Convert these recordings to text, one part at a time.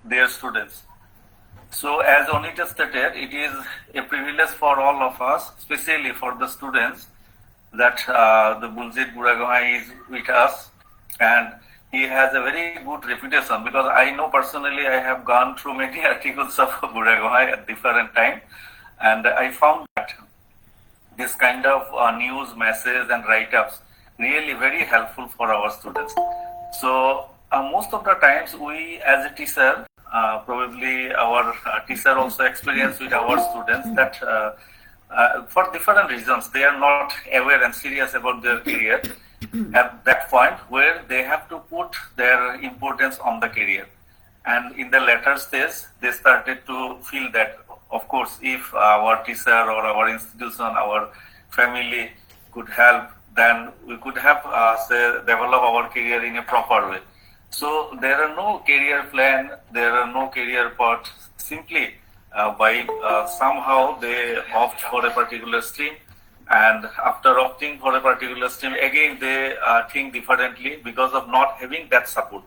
their students. So as Onita stated, it is a privilege for all of us, especially for the students, that the Buljit Buragohai is with us, and he has a very good reputation, because I know personally I have gone through many articles of Buragohai at different time, and I found that this kind of news, message and write-ups really very helpful for our students. So most of the times we as a teacher, probably our teacher also experience with our students that for different reasons they are not aware and serious about their career at that point where they have to put their importance on the career. And in the later stage, they started to feel that, of course, if our teacher or our institution, our family could help, then we could have develop our career in a proper way. So there are no career plan, there are no career path. Simply by somehow they opt for a particular stream, and after opting for a particular stream, again they think differently because of not having that support.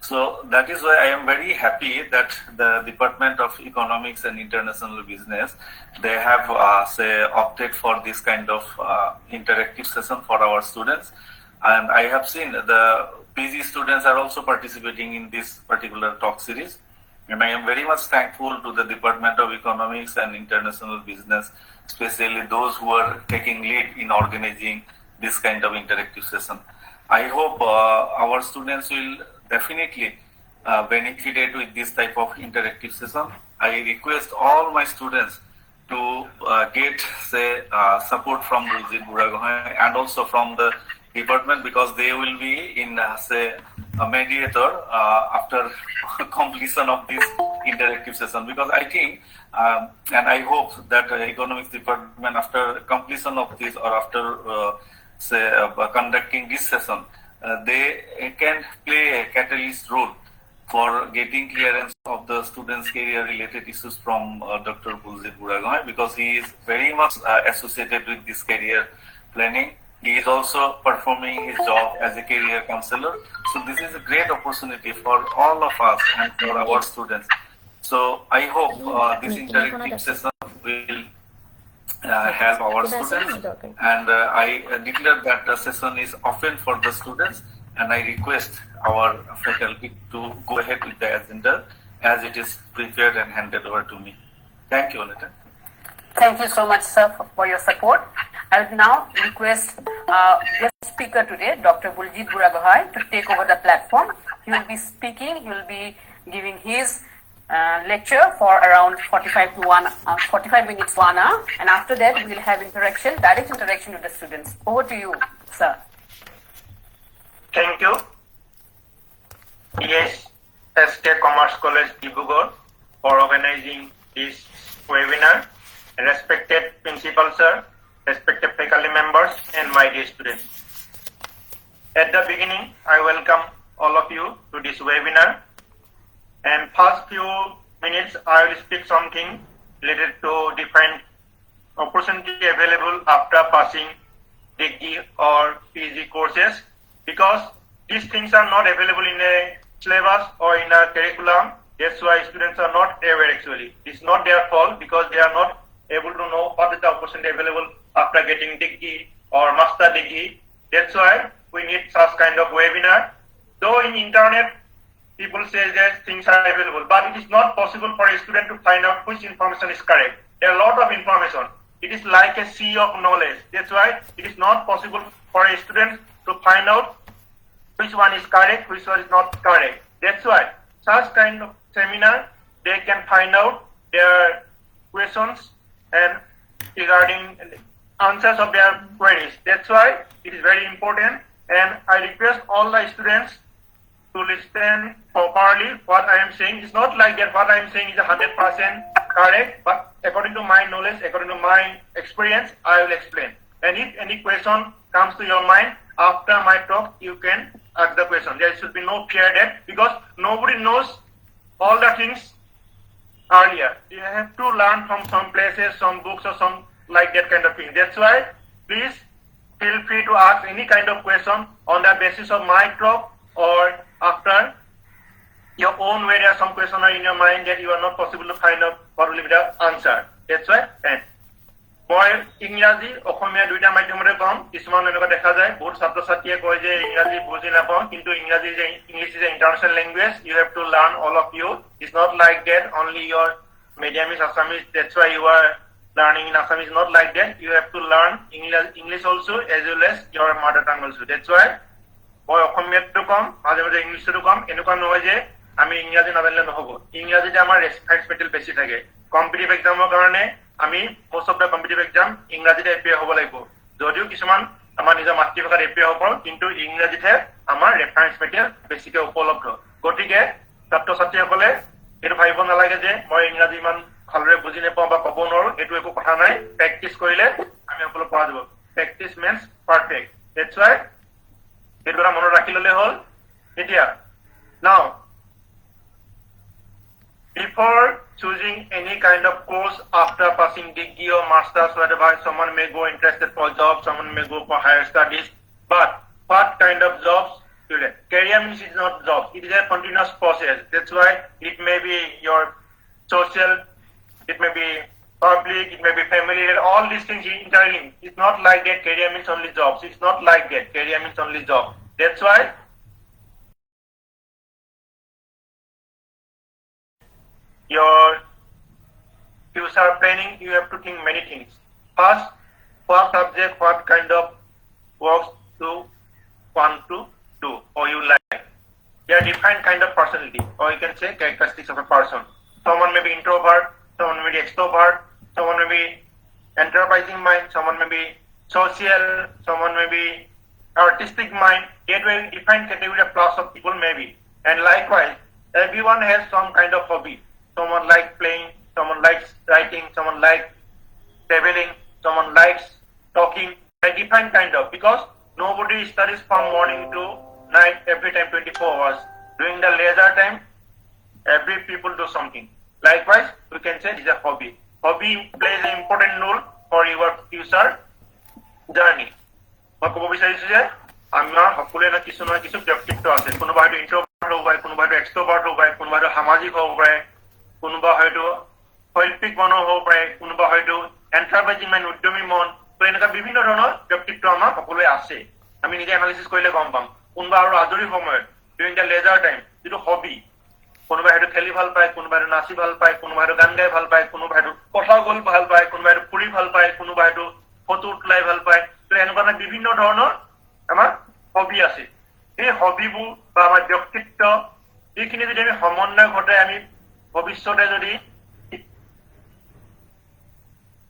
So that is why I am very happy that the Department of Economics and International Business, they have opted for this kind of interactive session for our students. And I have seen the PG students are also participating in this particular talk series. And I am very much thankful to the Department of Economics and International Business, especially those who are taking lead in organizing this kind of interactive session. I hope our students will definitely benefited with this type of interactive session. I request all my students to get support from Buljit Buragohai and also from the department, because they will be in a mediator after completion of this interactive session. Because I think and I hope that economics department, after completion of this or after conducting this session, they can play a catalyst role for getting clearance of the students' career-related issues from Dr. Buljit Buragohai, because he is very much associated with this career planning. He is also performing his job as a career counselor. So this is a great opportunity for all of us and for our students. So I hope this interactive session will help our students, and I declare that the session is open for the students, and I request our faculty to go ahead with the agenda as it is prepared and handed over to me. Thank you, Anita. Thank you so much, sir, for your support. I would now request guest speaker today, Dr. Buljit Buragohai, to take over the platform. He will be speaking, he will be giving his lecture for around 45 minutes to 1 hour, and after that we will have direct interaction with the students. Over to you, sir. Thank you. Yes, State Commerce College Dibrugarh for organizing this webinar. Respected principal sir, respected faculty members, and my dear students. At the beginning, I welcome all of you to this webinar. And first few minutes, I will speak something related to different opportunity available after passing degree or PG courses, because these things are not available in a syllabus or in a curriculum. That's why students are not aware actually. It's not their fault, because they are not able to know what is the opportunity available after getting degree or master degree. That's why we need such kind of webinar. Though in internet, people say that things are available, but it is not possible for a student to find out which information is correct. There are a lot of information. It is like a sea of knowledge. That's why it is not possible for a student to find out which one is correct, which one is not correct. That's why such kind of seminar, they can find out their questions and regarding answers of their queries. That's why it is very important, and I request all the students to listen properly. What I am saying is not like that what I am saying is 100% correct, but according to my knowledge, according to my experience, I will explain. And if any question comes to your mind after my talk, you can ask the question. There should be no fear that, because nobody knows all the things earlier. You have to learn from some places, some books, or some like that kind of thing. That's why please feel free to ask any kind of question on the basis of my talk or after your own way, there are some questions are in your mind that you are not possible to find out what will be the answer. That's why. And মই ইংৰাজী অসমীয়া দুইটা মাধ্যমতে কম কিছুমান এনেকুৱা দেখা যায় বহুত ছাত্ৰ ছাত্ৰীয়ে কয় যে ইংৰাজী বুজি নাপাওঁ কিন্তু ইংৰাজী যে English is international language you have to learn all of you it's not like that only your medium is Assamese, that's why you are learning in Assamese, not like that. You have to learn English also as well as your mother tongue also. That's why মই অসমীয়াটো কম মাজে মাজে ইংলিছটো কম এনেকুৱা নহয় যে আমি ইংৰাজী নাজানিলে নহ'ব ইংৰাজীতে আমাৰ ৰেচপেক্টেড বেছি থাকে কম্পিটিটিভ এক্সামৰ কাৰণে আমি most of the competitive exam ইংৰাজীতে এপিয়াৰ হ'ব লাগিব যদিও কিছুমান আমাৰ নিজৰ মাতৃভাষাত এপিয়াৰ হ'ব কিন্তু ইংৰাজীতে আমাৰ ৰেফাৰেন্স মেটেৰিয়েল বেছিকে উপলব্ধ গতিকে ছাত্ৰ ছাত্ৰীসকলে এইটো ভাবিব নালাগে যে মই ইংৰাজী ইমান ভালদৰে বুজি নাপাওঁ বা ক'ব নোৱাৰো এইটো একো কথা নাই প্ৰেক্টিচ কৰিলে আমি সকলো পৰা যাব practice means perfect that's why এইটো কথা মনত ৰাখি ল'লে হ'ল এতিয়া নাও before choosing any kind of course after passing degree or master's whatever someone may go interested for job someone may go for higher studies but what kind of jobs career means is not job it is a continuous process that's why it may be your social it may be public it may be family all these things interlinked it's not like that career means only jobs it's not like that career means only job that's why your future planning you have to think many things first what subject what kind of works you want to do or you like there are different kind of personality or you can say characteristics of a person someone may be introvert someone may be extrovert someone may be enterprising mind someone may be social someone may be artistic mind that way different category of class of people may be and likewise everyone has some kind of hobby someone likes playing someone likes writing someone likes traveling someone likes talking a different kind of because nobody studies from morning to night every time 24 hours during the leisure time every people do something likewise we can say it's a hobby hobby plays an important role for your future journey মই ক'ব বিচাৰিছো যে আমাৰ সকলোৰে না কিছু নহয় কিছু ব্যক্তিত্ব আছে কোনোবা হয়তো ইন্ট্ৰোভাৰ্ট হ'ব পাৰে কোনোবা হয়তো এক্সট্ৰোভাৰ্ট হ'ব পাৰে কোনোবা হয়তো সামাজিক হ'ব পাৰে কোনোবা হয়তো শৈল্পিক মন হ'ব পাৰে কোনোবা হয়তো এন্টাৰপ্ৰাইজিং মাইণ্ড উদ্যমী মন তো এনেকুৱা বিভিন্ন ধৰণৰ ব্যক্তিত্ব আমাৰ সকলোৰে আছে আমি নিজে এনালিসিস কৰিলে গম পাম কোনোবা আৰু আজৰি সময়ত during the leisure time যিটো হবি কোনোবা হয়তো খেলি ভাল পায় কোনোবা হয়তো নাচি ভাল পায় কোনোবা হয়তো গান গাই ভাল পায় কোনোবা হয়তো কথা গল ভাল পায় কোনোবা হয়তো ফুৰি ভাল পায় কোনোবা হয়তো ফটো উঠলাই ভাল পায় তো এনেকুৱা বিভিন্ন ধৰণৰ আমাৰ হবি আছে এই হবিবোৰ বা আমাৰ ব্যক্তিত্ব এইখিনি যদি আমি সমন্বয় ঘটাই আমি ভৱিষ্যতে যদি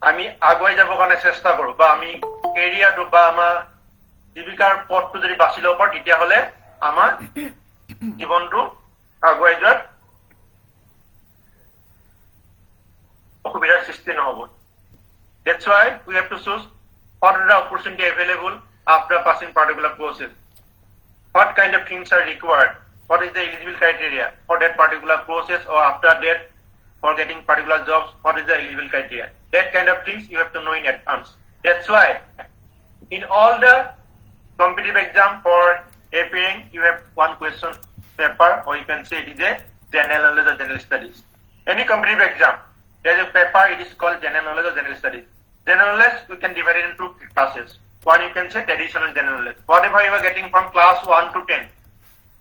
আমি আগুৱাই যাব কাৰণে চেষ্টা কৰো বা আমি কেৰিয়াৰটো বা আমাৰ জীৱিকাৰ পথটো যদি বাছি ল'ব পাৰো তেতিয়াহ'লে আমাৰ জীৱনটো আগুৱাই যোৱাত অসুবিধাৰ সৃষ্টি নহ'ব that's why we have to choose what are the opportunity available after passing particular courses what kind of things are required what is the eligible criteria for that particular courses or after that for getting particular jobs what is the eligible criteria that kind of things you have to know in advance that's why in all the competitive exam for appearing you have one question paper or you can say it is a general knowledge or general studies any competitive exam there is a paper it is called general knowledge or general studies general knowledge we can divide it into classes one you can say traditional general knowledge whatever you are getting from class 1 to 10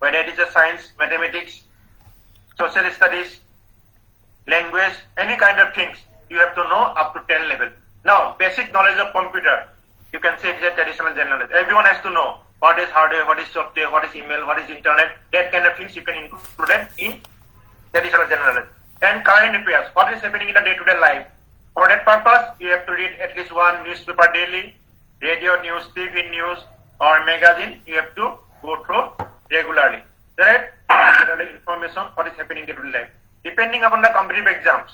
whether it is a science mathematics social studies language any kind of things you have to know up to 10 level now basic knowledge of computer you can say it is a traditional general knowledge everyone has to know what is hardware what is software what is email what is internet that kind of things you can include it in traditional general knowledge and current affairs what is happening in the day-to-day life for that purpose you have to read at least one newspaper daily radio news tv news or magazine you have to go through regularly right information what is happening in day-to-day life depending upon the competitive exams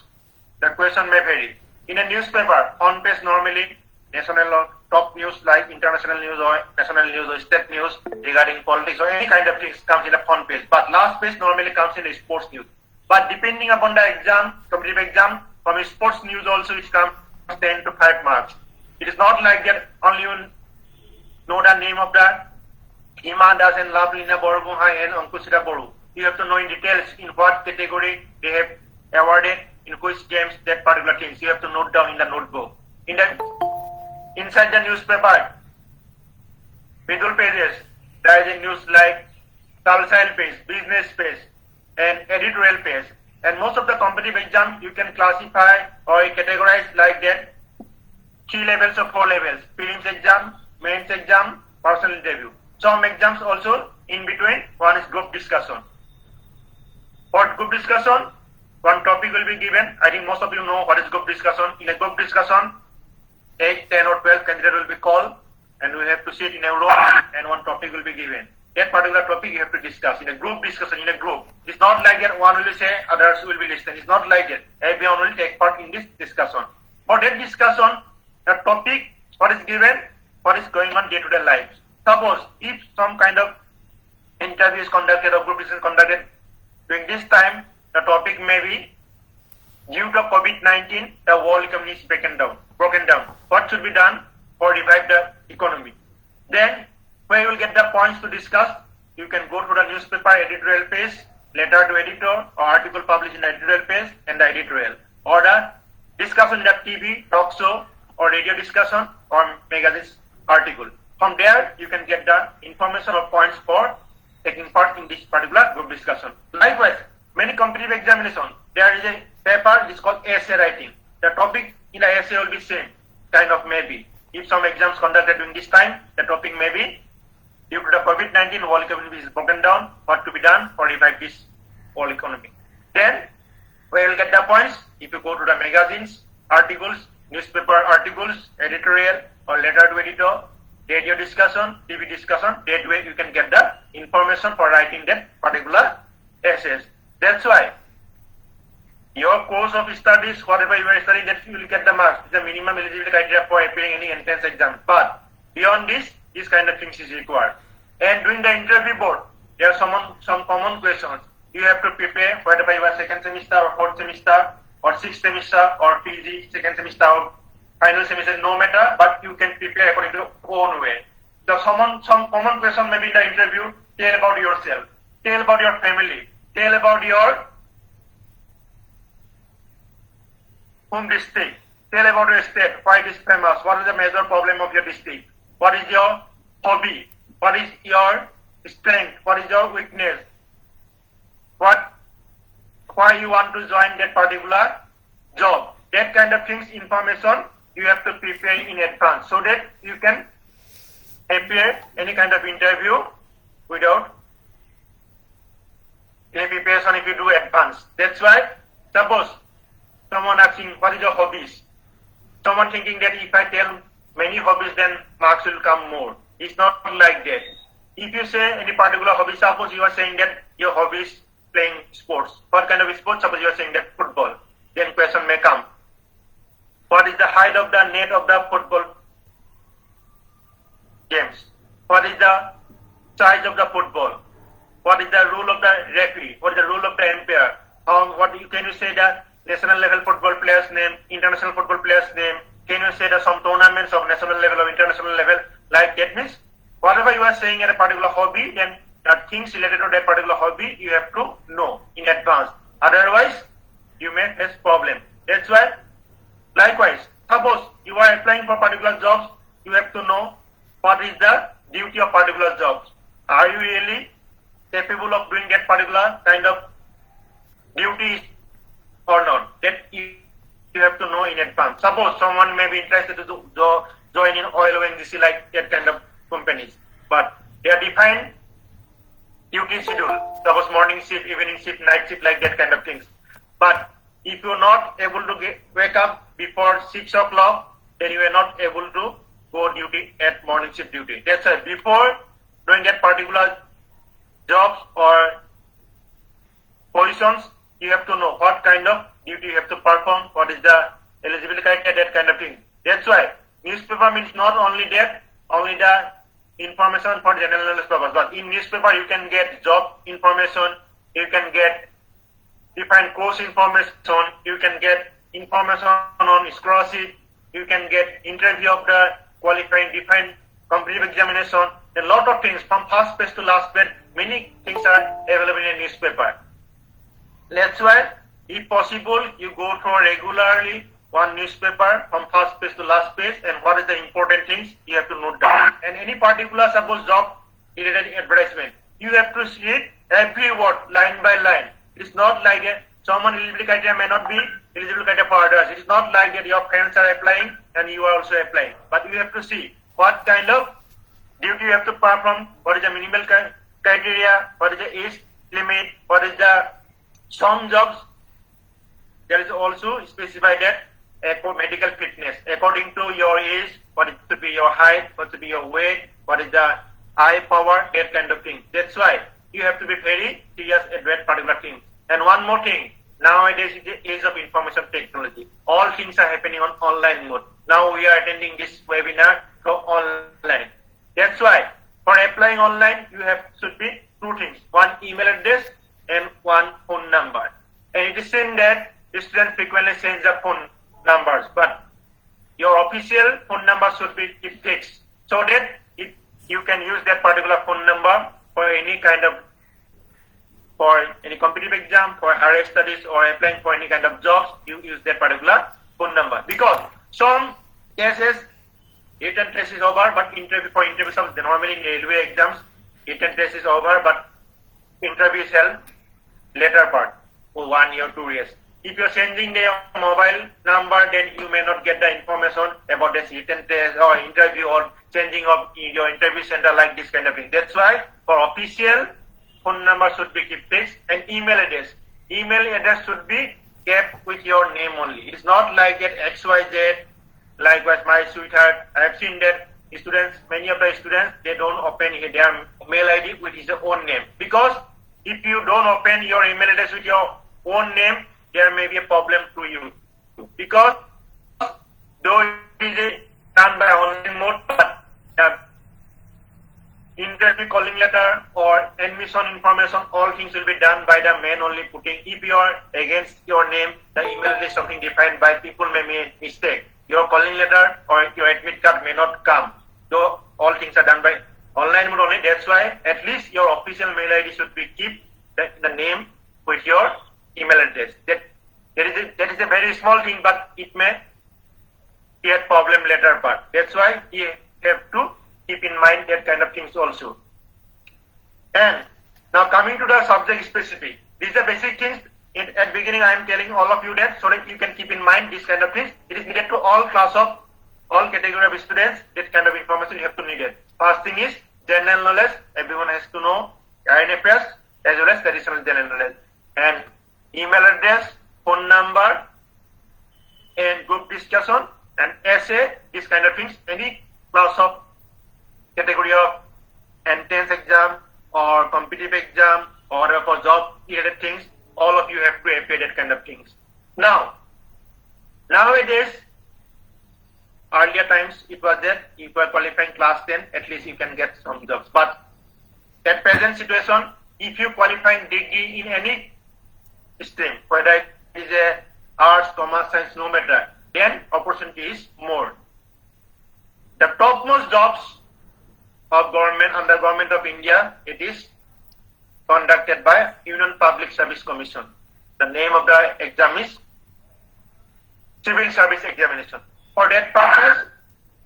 the question may vary in a newspaper on page normally national or top news like international news or national news or state news regarding politics or any kind of things comes in a front page but last page normally comes in a sports news but depending upon the exam competitive exam from a sports news also it comes 10 to 5 marks it is not like that only you know the name of the Hima Das and Lovelina Borgohai and Ankushita Boru you have to know in details in what category they have awarded, in which games, that particular things. You have to note down in the notebook. Inside the newspaper, middle pages, there is a news like cultural page, business page, and editorial page. And most of the competitive exam you can classify or categorize like that. 3 levels or 4 levels: prelims exam, mains exam, personal interview. Some exams also in between. One is group discussion. For group discussion, one topic will be given. I think most of you know what is group discussion. In a group discussion, 8, 10 or 12 candidates will be called, and we have to sit in a row, and one topic will be given. That particular topic you have to discuss in a group discussion, in a group. It's not like that one will say, others will be listening. It's not like that. Everyone will take part in this discussion. For that discussion, the topic, what is given, what is going on day-to-day life. Suppose if some kind of interview is conducted or group discussion conducted during this time, the topic may be, due to COVID-19, the world economy is broken down. What should be done for revive the economy? Then, where you will get the points to discuss, you can go to the newspaper editorial page, letter to editor, or article published in the editorial page and the editorial, or the discussion in the TV, talk show, or radio discussion, or magazine article. From there, you can get the information or points for taking part in this particular group discussion. Likewise, many competitive examinations, there is a paper which is called essay writing. The topic in the essay will be same, kind of maybe. If some exams conducted during this time, the topic may be, due to the COVID-19, world economy is broken down, what to be done for revive this world economy. Then, where you will get the points, if you go to the magazines, articles, newspaper articles, editorial, or letter to editor, radio discussion, TV discussion, that way you can get the information for writing that particular essays. That's why your course of studies, whatever you are studying, that you will get the marks. It's the minimum eligibility criteria for appearing any entrance exam. But beyond this kind of things is required. And during the interview board, there are some common questions. You have to prepare whether you are second semester or fourth semester or sixth semester or PG, second semester or final semester, no matter, but you can prepare according to your own way. So some common question maybe in the interview, tell about yourself, tell about your family, tell about your home district, tell about your state, why it is famous, what is the major problem of your district, what is your hobby, what is your strength, what is your weakness, why you want to join that particular job. That kind of things, information you have to prepare in advance so that you can appear any kind of interview without any preparation if you do advance. That's why, suppose someone asking, what is your hobbies? Someone thinking that if I tell many hobbies, then marks will come more. It's not like that. If you say any particular hobby, suppose you are saying that your hobby is playing sports. What kind of sports? Suppose you are saying that football. Then question may come. What is the height of the net of the football games? What is the size of the football? What is the rule of the referee? What is the rule of the umpire? Can you say the national level football players' name, international football players' name? Can you say some tournaments of national level or international level? Like that means, whatever you are saying at a particular hobby, then the things related to that particular hobby, you have to know in advance. Otherwise, you may face problem. That's why, likewise, suppose you are applying for particular jobs, you have to know what is the duty of particular jobs. Are you really capable of doing that particular kind of duties or not? That you have to know in advance. Suppose someone may be interested to join in oil ONGC, like that kind of companies, but they are defined duty schedule. Suppose morning shift, evening shift, night shift, like that kind of things. But if you are not able to wake up before 6 o'clock, then you are not able to go duty at morning shift duty. That's why before doing that particular jobs or positions, you have to know what kind of duty you have to perform, what is the eligibility criteria, that kind of thing. That's why newspaper means not only that, only the information for general knowledge purpose, but in newspaper you can get job information, you can get defined course information, you can get information on scholarship, you can get interview of the qualifying defined competitive examination, a lot of things from first page to last page. Many things are available in a newspaper. That's why, if possible, you go through regularly one newspaper from first page to last page, and what is the important things you have to note down. And any particular suppose job related advertisement, you have to see it every word line by line. It's not like someone eligibility criteria may not be eligible criteria for others. It's not like that your friends are applying and you are also applying. But you have to see what kind of duty you have to perform, what is the minimal criteria, what is the age limit, what is the some jobs. There is also specified that medical fitness according to your age, what is to be your height, what to be your weight, what is the eye power, that kind of thing. That's why you have to be very serious at that particular thing. And one more thing, nowadays is the age of information technology. All things are happening on online mode. Now we are attending this webinar through online. That's why for applying online, you have should be two things: one email address and one phone number. And it is seen that students frequently change the phone numbers, but your official phone number should be fixed so that you can use that particular phone number for any kind of, for any competitive exam, for higher studies, or applying for any kind of jobs. You use that particular phone number, because some cases written test is over, but for interviews of normally in railway exams, written test is over, but interview is held later part for 1 year, 2 years. If you're changing the mobile number, then you may not get the information about this written test or interview, or changing of your interview center, like this kind of thing. That's why for official, phone number should be kept fixed, and email address. Email address should be kept with your name only. It's not like that XYZ, likewise my sweetheart. I have seen that students, many of the students, they don't open their mail ID with his own name, because if you don't open your email address with your own name, there may be a problem to you, because though it is done by online mode, but interview calling letter or admission information, all things will be done by the man only putting. If you are against your name, the email is something defined by, people may make mistake. Your calling letter or your admit card may not come. So all things are done by online mode only. That's why at least your official mail ID should be keep the name with your email address. That is a very small thing, but it may create problem later part. That's why you have to keep in mind that kind of things also. And now coming to the subject specific, these are basic things. At beginning I am telling all of you that, so that you can keep in mind this kind of things. It is needed to all class of, all category of students. That kind of information you have to need it. First thing is general knowledge. Everyone has to know current affairs as well as traditional general knowledge. And email address, phone number, and group discussion, and essay, this kind of things. Any class of category of entrance exam or competitive exam or for job related things, all of you have to appear that kind of things. Now, nowadays, earlier times it was that if you are qualifying class 10, at least you can get some jobs. But at present situation, if you qualifying degree in any stream, whether it is a arts, commerce, science, no matter, then opportunity is more. The topmost jobs of government under Government of India, it is conducted by Union Public Service Commission. The name of the exam is Civil Service Examination. For that purpose,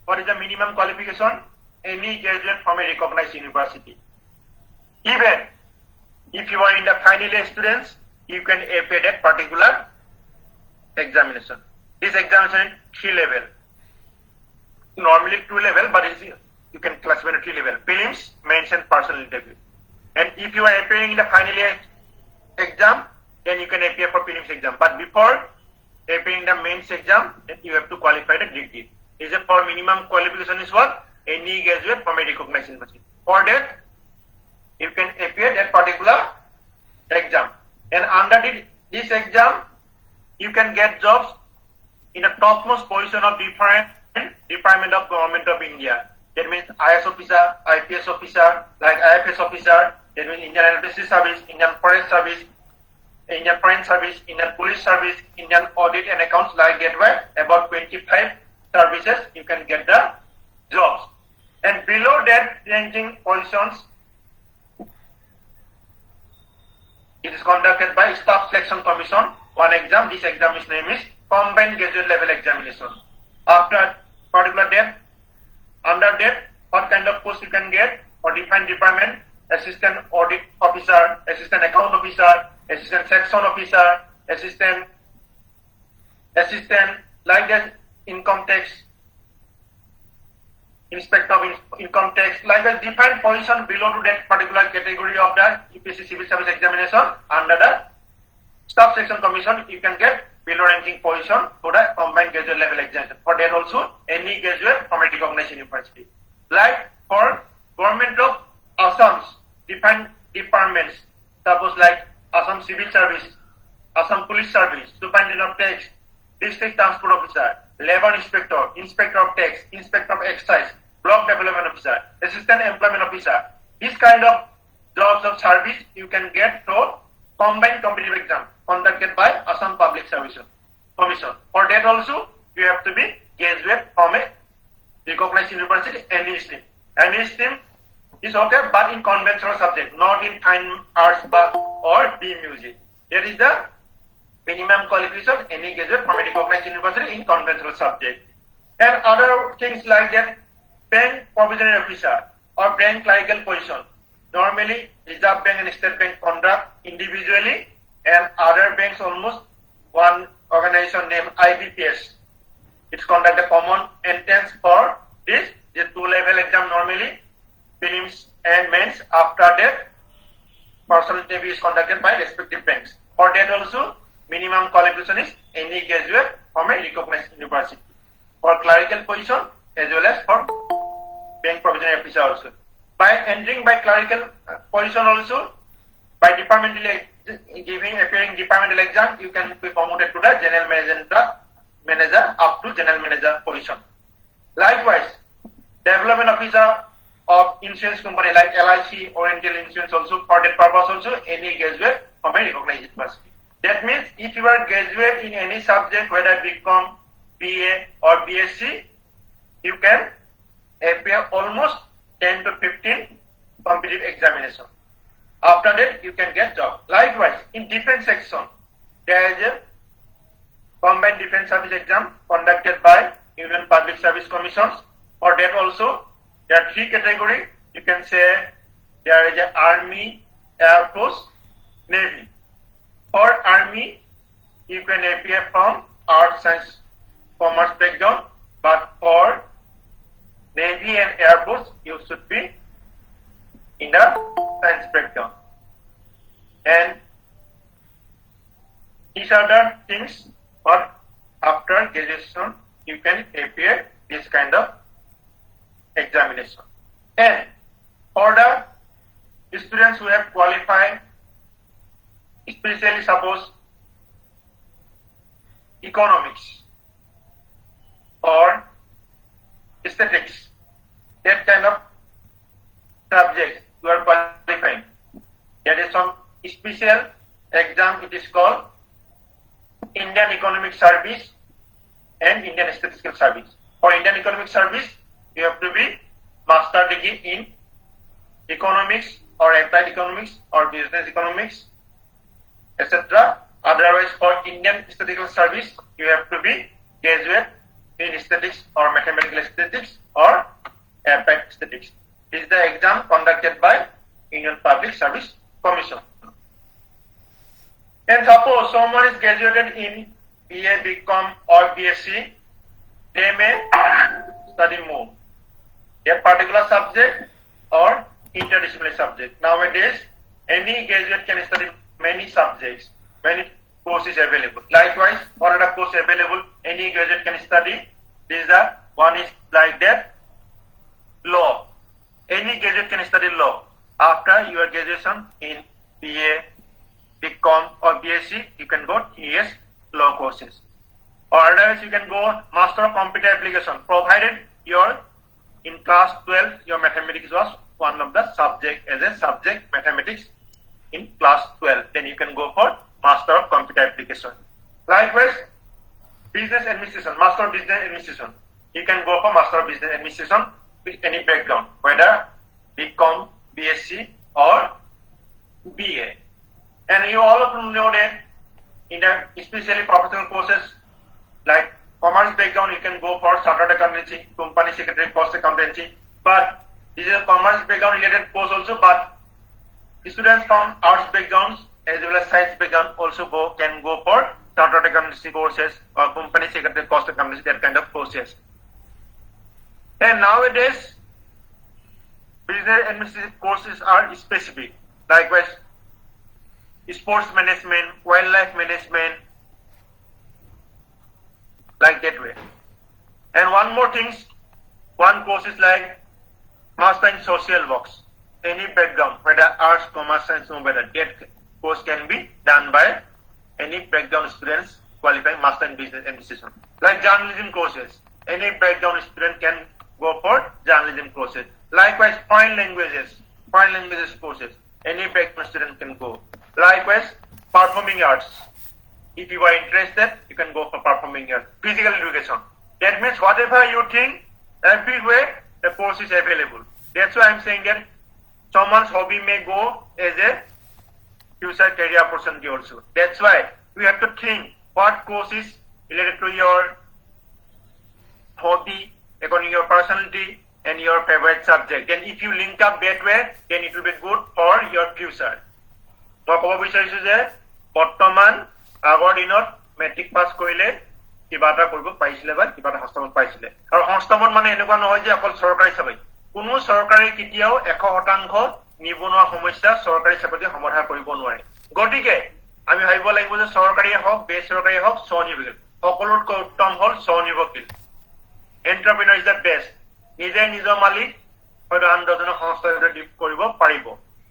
what is the minimum qualification? Any graduate from a recognized university. Even if you are in the final year students, you can appear that particular examination. This examination is 3 level. Normally 2 level, but you can classify it 3 level. Prelims, mains, and personal interview. And if you are appearing in the final year exam, then you can appear for prelims exam. But before appearing the mains exam, then you have to qualify the degree. Is it for minimum qualification is what? Any graduate from a recognized university. For that, you can appear that particular exam. And under this exam, you can get jobs in the topmost position of different department of Government of India. That means IS officer, IPS officer, like IFS officer, that means Indian Embassy Service, Indian Forest Service, Indian Foreign Service, Indian Police Service, Indian Audit and Accounts, like that way, about 25 services you can get the jobs. And below that ranking positions, it is conducted by Staff Selection Commission. One exam, this exam is name is Combined Graduate Level Examination. After particular date, under that, what kind of post you can get or defined department, assistant audit officer, assistant account officer, assistant section officer, assistant like that, income tax, inspector of income tax, like a defined position below to that particular category of the UPSC Civil Service Examination. Under the Staff Selection Commission, you can get below ranking position for the Combined Graduate Level Examination. For that also, any graduate from a recognized university. Like for Government of Assam's defined departments, suppose like Assam Civil Service, Assam Police Service, Superintendent of Tax, District Transport Officer, Labor Inspector, Inspector of Tax, Inspector of Excise, Block Development Officer, Assistant Employment Officer. This kind of jobs of service you can get through combined competitive exam conducted by Assam Public Service Commission. For that also, you have to be graduate from a recognized university, any stream. Any stream is okay, but in conventional subject, not in fine arts or B music. That is the minimum qualification any graduate from a recognized university in conventional subject. And other things like that, bank provisionary officer or bank clerical position. Normally, Reserve Bank and State Bank conduct individually, and other banks almost one organization named IBPS. It's conduct a common entrance for this. The two-level exam normally, prelims and mains. After that, personal interview is conducted by respective banks. For that also, minimum qualification is any graduate from a recognized university. For clerical position as well as for bank provisionary officer also. By entering by clerical position also, by departmental appearing departmental exam, you can be promoted to the general manager up to general manager position. Likewise, development officer of insurance company like LIC, Oriental Insurance also, for that purpose also, any graduate from a recognized university. That means if you are graduate in any subject, whether BCom, BA or BSc, you can appear almost 10 to 15 competitive examination. After that, you can get job. Likewise, in defense section, there is a combined defense service exam conducted by Union Public Service Commissions. For that also, there are three categories. You can say there is a Army, Air Force, Navy. For Army, you can appear from Arts, Science, Commerce background, but for Navy and Air Force, you should be in the science background. And these are the things, but after graduation, you can appear this kind of examination. And for the students who have qualified, especially suppose economics or statistics, that kind of subjects you are qualifying. There is some special exam, it is called Indian Economic Service and Indian Statistical Service. For Indian Economic Service, you have to be master degree in economics or applied economics or business economics, etc. Otherwise, for Indian Statistical Service, you have to be graduate in statistics or mathematical statistics or applied statistics. This is the exam conducted by Union Public Service Commission. And suppose someone is graduated in BA, BCom or BSc, they may study more a particular subject or interdisciplinary subject. Nowadays, any graduate can study many subjects, many courses available. Likewise, what are the courses available? Any graduate can study. These are, one is like that, law. Any graduate can study law. After your graduation in BA, BCom or BSc, you can go 3 years law courses. Or otherwise, you can go Master of Computer Application, provided your in class 12 your mathematics was one of the subject as a subject mathematics in class 12. Then you can go for Master of Computer Application. Likewise, Business Administration, Master of Business Administration. You can go for Master of Business Administration. with any background, whether BCom, BSc or BA. And you all of them know that in the especially professional courses like commerce background, you can go for chartered accountancy, company secretary, cost accountancy. But this is a commerce background related course also. But students from arts backgrounds as well as science background also can go for chartered accountancy courses or company secretary, cost accountancy, that kind of courses. And nowadays, business administrative courses are specific. Likewise, sports management, wildlife management, like that way. And one more thing, one course is like master in social works. Any background, whether arts, commerce, science, no matter, that course can be done by any background students qualifying master in business administration. Like journalism courses, any background student can go for journalism courses. Likewise, foreign languages courses, any background student can go. Likewise, performing arts. If you are interested, you can go for performing arts. Physical education. That means whatever you think, everywhere the course is available. That's why I'm saying that someone's hobby may go as a future career opportunity also. That's why we have to think what course is related to your hobby, according to your personality and your favorite subject. Then if you link up that way, then it will be good for your future. মই ক'ব বিচাৰিছো যে বৰ্তমান আগৰ দিনত matric pass কৰিলে কিবা এটা কৰিব পাৰিছিলে বা কিবা এটা সংস্থাপন পাইছিলে আৰু সংস্থাপন মানে এনেকুৱা নহয় যে অকল চৰকাৰী চাকৰি কোনো চৰকাৰে কেতিয়াও 100% নিবনুৱা সমস্যা চৰকাৰী চাকৰি সমাধান কৰিব নোৱাৰে গতিকে আমি ভাবিব লাগিব যে চৰকাৰী হওক বেচৰকাৰী হওক স্বনিৰ্ভৰশীল সকলোতকৈ উত্তম হ'ল স্বনিৰ্ভৰশীল এন্টাৰপ্ৰেনাৰ ইজ দ্য বেষ্ট নিজে নিজৰ মালিক হয়তো আন দহজনক সংস্থাপন কৰিব পাৰিব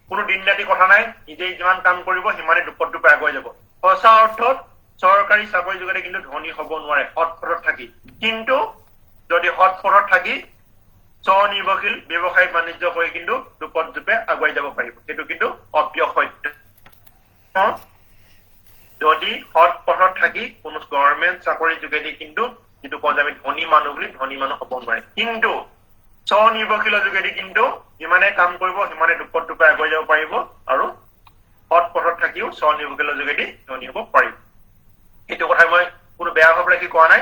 কোনো দিন ৰাতি কথা নাই নিজে যিমান কাম কৰিব সিমানে দুপট দুপে আগুৱাই যাব সঁচা অৰ্থত চৰকাৰী চাকৰি যোগেদি কিন্তু ধনী হ'ব নোৱাৰে হৎপথত থাকি কিন্তু যদি হৎপথত থাকি স্বনিৰ্ভৰশীল ব্যৱসায়িক বাণিজ্য কৰি কিন্তু দুপট দুপে আগুৱাই যাব পাৰিব সেইটো কিন্তু অপ্ৰিয় সত্য যদি হৎপথত থাকি কোনো গভৰ্ণমেণ্ট চাকৰি যোগেদি কিন্তু যিটো কয় আমি ধনী মানুহ বুলি ধনী মানুহ হ'ব নোৱাৰে কিন্তু স্বনিৰ্ভৰশীলৰ যোগেদি কিন্তু যিমানে কাম কৰিব সিমানে দুপট দুপে আগুৱাই যাব পাৰিব আৰু হৎপথত থাকিও স্বনিৰ্ভৰশীলৰ যোগেদি ধনী হ'ব পাৰিব এইটো কথা মই কোনো বেয়া ভাৱ ৰাখি কোৱা নাই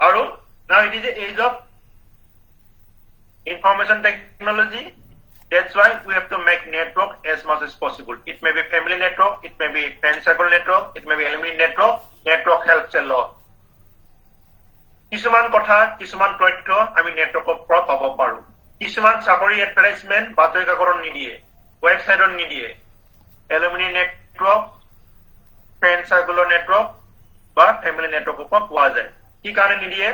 আৰু now it is the age of information technology that's why we have to make network as much as possible it may be family network it may be friend circle network it may be alumni network helps a lot কিছুমান কথা কিছুমান তথ্য আমি নেটৱৰ্কৰ পৰা পাব পাৰো কিছুমান চাকৰি এডভাৰটাইজমেন্ট বাতৰি কাকতত নিদিয়ে ৱেবছাইটত নিদিয়ে এলুমিনি নেটৱৰ্ক ফ্ৰেণ্ড সাৰ্কেলৰ নেটৱৰ্ক বা ফ্যামিলি নেটৱৰ্কৰ পৰা পোৱা যায় কি কাৰণে নিদিয়ে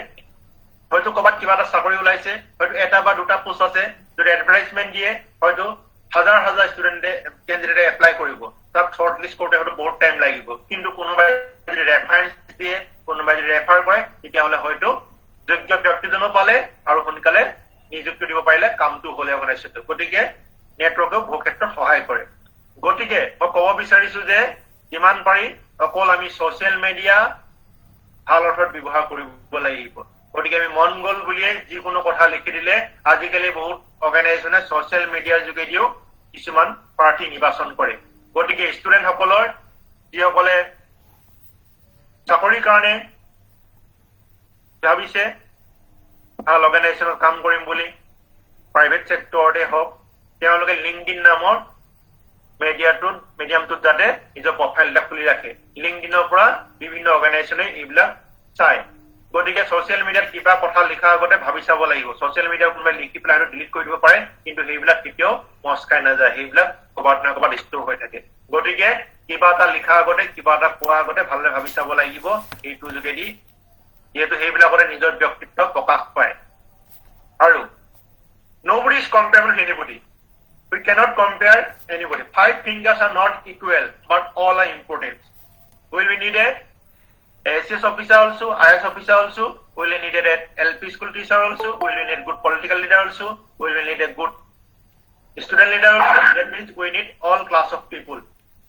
হয়তো কবাত কিবা এটা চাকৰি ওলাইছে হয়তো এটা বা দুটা পোষ্ট আছে যদি এডভাৰটাইজমেন্ট দিয়ে হয়তো হাজাৰ হাজাৰ ষ্টুডেন্টে কেন্ডিডেটে এপ্লাই কৰিব তাক শৰ্ট লিষ্ট কৰোতে হয়তো বহুত টাইম লাগিব কিন্তু কোনোবাই যদি ৰেফাৰেন্স দিয়ে কোনোবাই যদি ৰেফাৰ কৰে তেতিয়াহ'লে হয়তো যোগ্য ব্যক্তিজনো পালে আৰু সোনকালে নিযুক্তি দিব পাৰিলে কামটো হ'লে অৰ্গানাইজেশ্যনটো গতিকে নেটৱৰ্কে বহু ক্ষেত্ৰত সহায় কৰে গতিকে মই ক'ব বিচাৰিছো যে যিমান পাৰি অকল আমি ছ'চিয়েল মিডিয়া ভাল অৰ্থত ব্যৱহাৰ কৰিব লাগিব গতিকে আমি মন গ'ল বুলিয়ে যিকোনো কথা লিখি দিলে আজিকালি বহুত অৰ্গানাইজেশ্যনে ছ'চিয়েল মিডিয়াৰ যোগেদিও কিছুমান প্ৰাৰ্থী নিৰ্বাচন কৰে গতিকে ষ্টুডেণ্টসকলৰ যিসকলে চাকৰিৰ কাৰণে ভাবিছে ভাল অৰ্গানাইজেশ্যনত কাম কৰিম বুলি প্ৰাইভেট ছেক্টৰতে হওক তেওঁলোকে লিংকডিন নামৰ মিডিয়ামটোত যাতে নিজৰ প্ৰফাইল এটা খুলি ৰাখে লিংকডিনৰ পৰা বিভিন্ন অৰ্গানাইজেশ্যনে এইবিলাক চায় গতিকে ছ'চিয়েল মিডিয়াত কিবা কথা লিখাৰ আগতে ভাবি চাব লাগিব ছ'চিয়েল মিডিয়াত কোনোবাই লিখি পেলাই ডিলিট কৰি দিব পাৰে কিন্তু সেইবিলাক কেতিয়াও মচ খাই নাযায় সেইবিলাক ক'ৰবাত নহয় ক'ৰবাত ষ্ট'ৰ হৈ থাকে গতিকে কিবা এটা লিখাৰ আগতে কিবা এটা কোৱাৰ আগতে ভালদৰে ভাবি চাব লাগিব এইটোৰ যোগেদি যিহেতু সেইবিলাকতে নিজৰ ব্যক্তিত্ব প্ৰকাশ পায় আৰু nobody is comparable to anybody we cannot compare anybody 5 fingers are not equal but all are important will we need a SS officer also IS officer also will we need a LP school teacher also will we need good political leader also will we need a good student leader also that means we need all class of people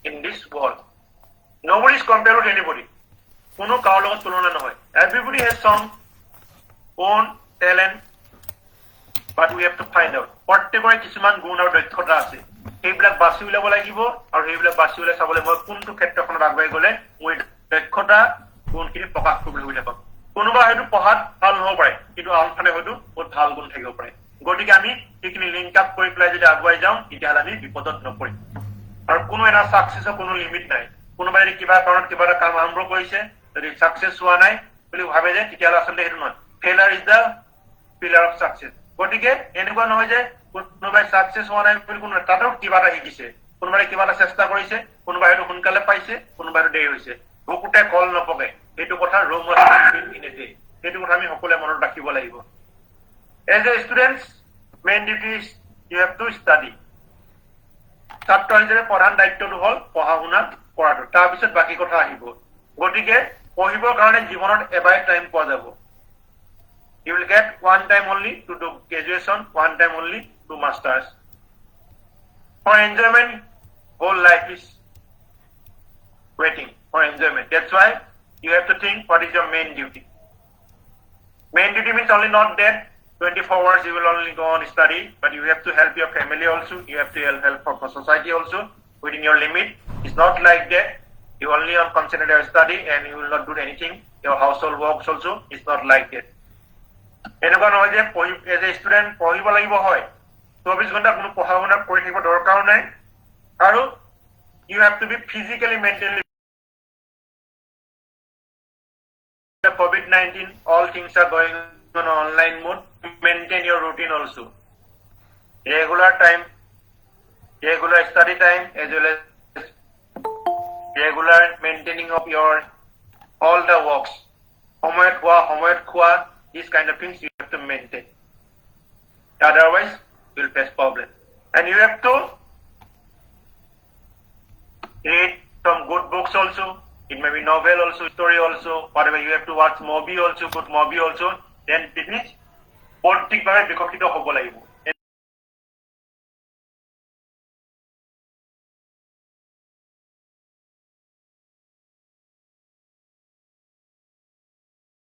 in this world nobody is comparable to anybody কোনো কাৰো লগত তুলনা নহয় everybody has some own talent but we have to find out. প্ৰত্যেকৰে কিছুমান গুণ আৰু দক্ষতা আছে, সেইবিলাক বাছি উলিয়াব লাগিব আৰু সেইবিলাক বাছি উলিয়াই চাবলৈ মই কোনটো ক্ষেত্ৰখনত আগুৱাই গ'লে মই দক্ষতা গুণখিনি প্ৰকাশ কৰিবলৈ সুবিধা পাম। কোনোবা হয়তো পঢ়াত ভাল নহ'ব পাৰে, কিন্তু আনফালে হয়তো বহুত ভাল গুণ থাকিব পাৰে। গতিকে আমি সেইখিনি লিংক আপ কৰি পেলাই যদি আগুৱাই যাওঁ তেতিয়াহ'লে আমি বিপদত নপৰিম। আৰু কোনো এটা ছাকচেছৰ কোনো লিমিট নাই। কোনোবাই যদি কিবা কাৰণত কিবা এটা কাম আৰম্ভ কৰিছে, যদি ছাকচেছ হোৱা নাই বুলি ভাবে যে তেতিয়াহ'লে আচলতে সেইটো নহয়। Failure is the pillar of success. গতিকে এনেকুৱা নহয় যে কোনোবাই ছাকচেছ হোৱা নাই বুলি কোনো তাতেও কিবা এটা শিকিছে, কোনোবাই কিবা এটা চেষ্টা কৰিছে, কোনোবাই হয়তো সোনকালে পাইছে, কোনোবাই হয়তো দেৰি হৈছে। ভুকুতে কল নপকে, সেইটো কথা সেইটো কথা আমি সকলোৱে মনত ৰাখিব লাগিব। As a students main duty is you have to study. ছাত্ৰ হিচাপে প্ৰধান দায়িত্বটো হ'ল পঢ়া শুনা কৰাটো, তাৰপিছত বাকী কথা আহিব। গতিকে পঢ়িবৰ কাৰণে জীৱনত এবাৰ টাইম পোৱা যাব। You will get one time only to do graduation, one time only to masters. For enjoyment, whole life is waiting for enjoyment. That's why you have to think what is your main duty. Main duty means only not that 24 hours you will only go on study, but you have to help your family also. You have to help for society also within your limit. It's not like that you only on concentrate your study and you will not do anything. Your household works also. It's not like that. এনেকুৱা নহয় যে as a student পঢ়িব লাগিব হয়, 24 ঘণ্টা কোনো পঢ়া শুনা কৰি থাকিব দৰকাৰ নাই। আৰু you have to be physically mentally. COVID-19, all things are going on online mode. Maintain your routine also. Regular time, regular study time, as well as regular maintaining of your all the works. Homework khua, these kind of things you have to maintain. Otherwise, you will face problem. And you have to read some good books also. It may be novel also, story also, whatever. You have to watch movie also, good movie also. Then finish. পৌষ্টিকভাৱে বিকশিত হ'ব লাগিব।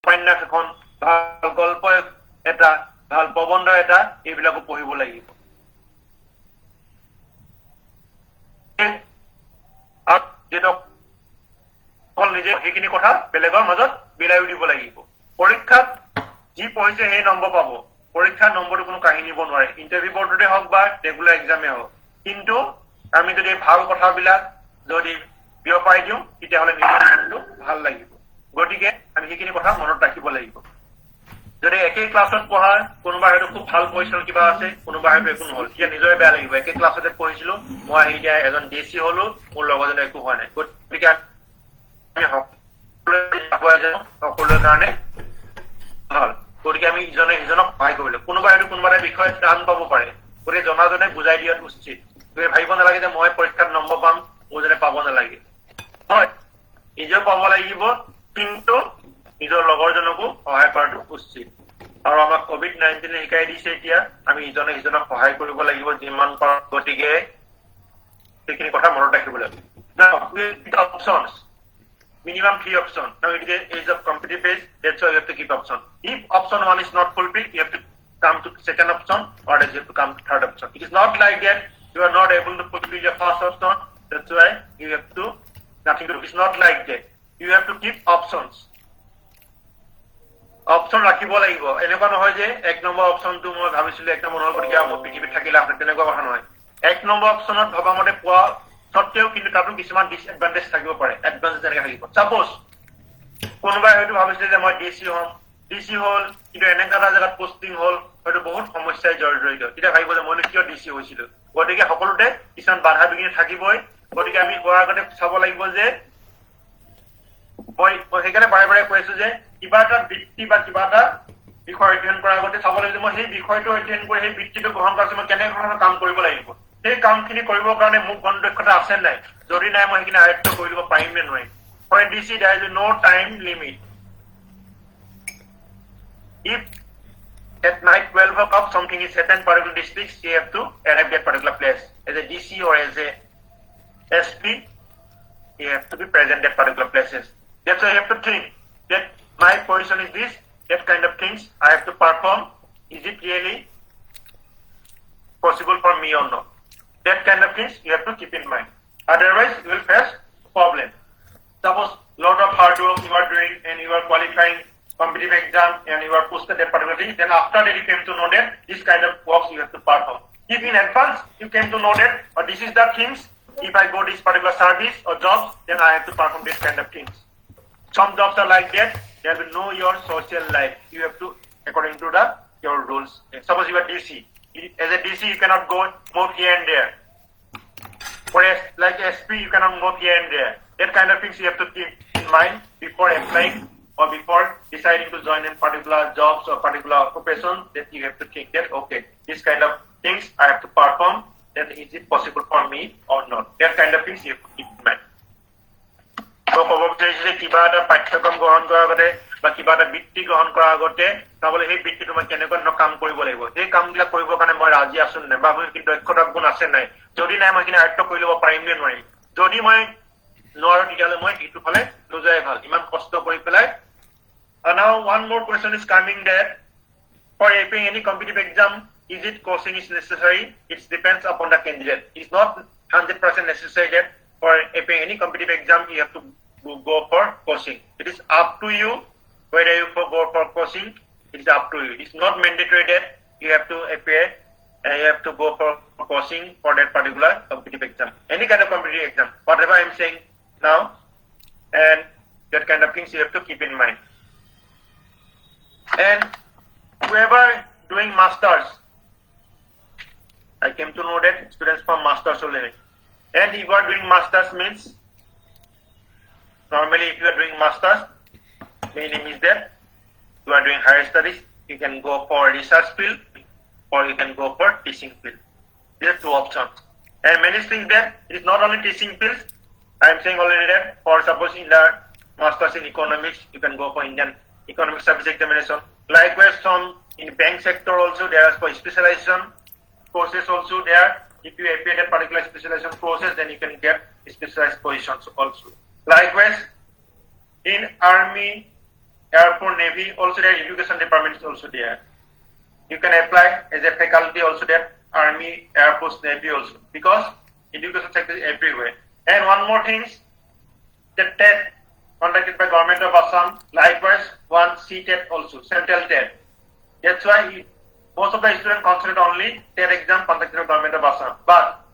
উপন্যাস এখন, ভাল গল্প এটা, ভাল প্ৰবন্ধ এটা, এইবিলাকো পঢ়িব লাগিব। নিজে সেইখিনি কথা বেলেগৰ মাজত বিলাই দিব লাগিব। পৰীক্ষাত যি পঢ়িছে সেই নম্বৰ পাব। পৰীক্ষাৰ নম্বৰটো কোনো কাঢ়ি নিব নোৱাৰে, ইণ্টাৰভিউ বৰ্ডতে হওক বা ৰেগুলাৰ এক্সামে হওক। কিন্তু আমি যদি ভাল কথাবিলাক যদি বিয়পাই দিওঁ তেতিয়াহ'লে নিৰ্বাচনটো ভাল লাগিব। গতিকে আমি সেইখিনি কথা মনত ৰাখিব লাগিব। যদি একেই ক্লাছত পঢ়া, কোনোবা হয়তো খুব ভাল পজিশ্যন কিবা আছে, কোনোবা হয়তো একো নহ'ল, তেতিয়া নিজৰে বেয়া লাগিব। একে ক্লাছতে পঢ়িছিলো, মই আহি এতিয়া এজন DC হলো, মোৰ লগৰজনে একো হোৱা নাই। গতিকে আমি সকলোৰে কাৰণে ভাল। গতিকে আমি ইজনে সিজনক সহায় কৰিব লাগিব। কোনোবা হয়তো কোনোবা এটা বিষয়ত টান পাব পাৰে, গতিকে জনাজনে বুজাই দিয়াটো উচিত। গতিকে ভাবিব নালাগে যে মই পৰীক্ষাত নম্বৰ পাম, মোৰজনে পাব নালাগে। হয়, নিজেও পাব লাগিব, কিন্তু নিজৰ লগৰজনকো সহায় কৰাটো উচিত। আৰু আমাক COVID-19 শিকাই দিছে এতিয়া আমি ইজনে সিজনক সহায় কৰিব লাগিব যিমান পাৰোঁ। গতিকে সেইখিনি কথা মনত ৰাখিব লাগিব। Options. Minimum 3 options. Now it is age of competitive age, that's why you have to keep option. If option 1 is not fulfilled, you have to come to second option, or else you have to come to third option. It is not like that you are not able to fulfill your first option, that's why you have to nothing to do. It's not like that. You have to keep options. Option ৰাখিব লাগিব। এনেকুৱা নহয় যে 1 number অপশ্যনটো মই ভাবিছিলো 1 number নহ'ল গতিকে মই পৃথিৱীত থাকিলে তেনেকুৱা কথা নহয়। 1 নম্বৰ অপশ্যনত ভবা মতে পোৱা সত্ত্বেও কিন্তু তাতো কিছুমান ডিসএডভান্টেজ থাকিব পাৰে। এডভান্টেজ যেনেকৈ থাকিব, চাপোজ কোনোবাই হয়তো ভাবিছে যে মই DC হ'ম, DC হ'ল কিন্তু এনেকুৱা এটা জেগাত পোষ্টিং হ'ল, হয়তো বহুত সমস্যাই জড়িত। তেতিয়া ভাবিব যে মইনো কিয় DC হৈছিলো। গতিকে সকলোতে কিছুমান বাধা বিঘিনি থাকিবই। গতিকে আমি কোৱাৰ আগতে চাব লাগিব যে মই সেইকাৰণে বাৰে বাৰে কৈছো যে কিবা এটা বৃত্তি বা কিবা এটা বিষয় অধ্যয়ন কৰাৰ আগতে চাব লাগিব যে মই সেই বিষয়টো অধ্যয়ন কৰি সেই বৃত্তিটো গ্ৰহণ কৰাৰ পিছত মই কেনে ধৰণৰ কাম কৰিব লাগিব। সেই কামখিনি কৰিবৰ কাৰণে মোৰ গুণ দক্ষতা আছে নাই, যদি নাই মই সেইখিনি আয়ত্ব কৰি ল'ব পাৰিম নে নোৱাৰিম। For DC there is no time limit. If at night 12 o'clock something is set in particular districts, you have to arrive at particular place. As a DC or as a SP, you have to be present at particular places. That's why you have to think that my position is this, that kind of things I have to perform. Is it really possible for me or not. That kind of things you have to keep in mind. Otherwise, you will face problem. Suppose lot of hard work you are doing and you are qualifying competitive exam and you are posted that particular thing, then after that you came to know that this kind of works you have to perform. If in advance you came to know that, or this is the things, if I go this particular service or jobs, then I have to perform this kind of things. Some jobs are like that, they will know your social life. You have to, according to your rules. Suppose you are DC. As a DC, you cannot go move here and there. Whereas like SP, you cannot move here and there. That kind of things you have to keep in mind before applying or before deciding to join in particular jobs or particular occupation. That you have to think that, okay, this kind of things I have to perform, then is it possible for me or not? That kind of things you have to keep in mind. So, ক'ব বিচাৰিছো যে কিবা এটা পাঠ্যক্ৰম গ্ৰহণ কৰাৰ আগতে বা কিবা এটা বৃত্তি গ্ৰহণ কৰাৰ আগতে চাবলৈ সেই বৃত্তিটো মই কেনেকুৱা ধৰণৰ কাম কৰিব লাগিব, সেই কামবিলাক কৰিবৰ কাৰণে মই ৰাজি আছো নাই বা মোৰ কি দক্ষতা গুণ আছে নাই, যদি নাই মই সেইখিনি আয়ত্ব কৰি ল'ব পাৰিম নে নোৱাৰিম, যদি মই নোৱাৰো তেতিয়াহ'লে মই এইটো ফালে নোযোৱাই ভাল, ইমান কষ্ট কৰি পেলাই. Now one more question is coming that for appearing any competitive exam, is it coaching is necessary? It depends upon the candidate. It's not 100% necessary that for appearing any competitive exam you have to go for coaching. It is up to you whether you go for coaching. It is up to you. It's not mandatory that you have to appear and you have to go for coaching for that particular competitive exam. Any kind of competitive exam, whatever I'm saying now, and that kind of things you have to keep in mind. And whoever doing masters, I came to know that students from masters only. And if you are doing masters means, normally if you are doing masters, meaning is that you are doing higher studies, you can go for research field or you can go for teaching field. These are two options. And many things that it is not only teaching fields. I am saying already that for suppose in the masters in economics, you can go for Indian economic service examination. Likewise, some in bank sector also there are for specialization courses also there. If you appear at particular specialization courses, then you can get specialized positions also. Likewise, in Army, Air Force, Navy, also there education department is also there. You can apply as a faculty also there, Army, Air Force, Navy also, because education sector is everywhere. And one more thing, the TET conducted by Government of Assam, likewise one CTET also, Central TET. That's why most of the students concentrate only TET exam conducted by Government of Assam. But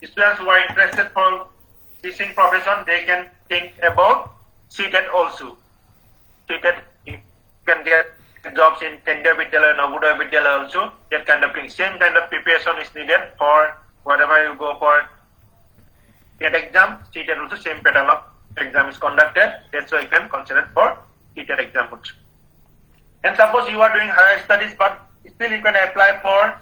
students who are interested for teaching profession, they can think about CTET also. CTET, you can get jobs in Kendriya Vidyalaya, Navodaya Vidyalaya also. That kind of thing. Same kind of preparation is needed for whatever you go for TET exam. CTET also same pattern of exam is conducted. That's why you can consider for TET exam also. And suppose you are doing higher studies, but still you can apply for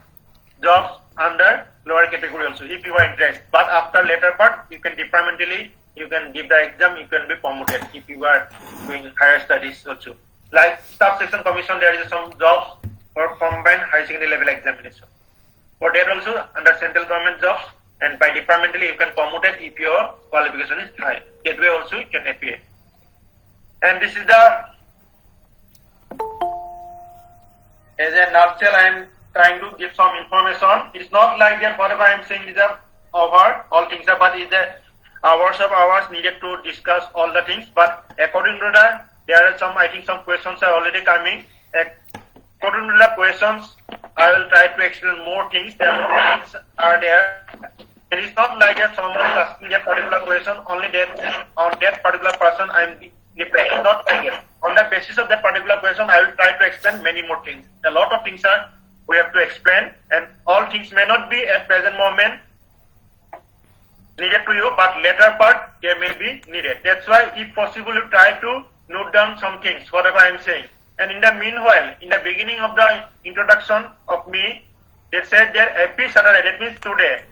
jobs under lower category also if you are interested. But after later part, you can departmentally, you can give the exam, you can be promoted if you are doing higher studies also. Like staff section commission, there is some jobs for combined high secondary level examination. For that also under central government jobs, and by departmentally you can promote it if your qualification is high. That way also you can appear. And this is the, as a nutshell, I am trying to give some information. It's not like that whatever I am saying is over, all things are, but is the hours of hours needed to discuss all the things. But according to that, there are some, I think some questions are already coming. According to the questions, I will try to explain more things. There are more things are there. It is not like that someone is asking that particular question, only that on that particular person I am replying. Not like that. On the basis of that particular question, I will try to explain many more things. A lot of things are we have to explain, and all things may not be at present moment needed to you, but later part they may be needed. That's why, if possible, you try to note down some things, whatever I am saying. And in the meanwhile, in the beginning of the introduction of me, they said that every Saturday, that means today,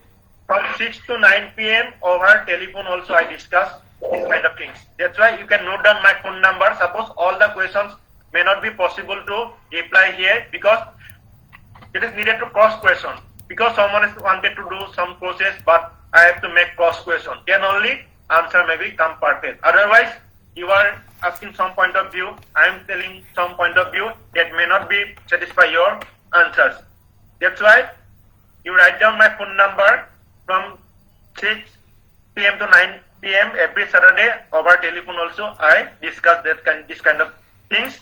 from 6 to 9 p.m. over telephone also I discuss these kind of things. That's why you can note down my phone number. Suppose all the questions may not be possible to reply here because it is needed to cross question. Because someone is wanted to do some process, but I have to make cross question. Then only answer may become perfect. Otherwise, you are asking some point of view, I am telling some point of view that may not be satisfy your answers. That's why you write down my phone number from 6 p.m. to 9 p.m. every Saturday over telephone also. I discuss this kind of things.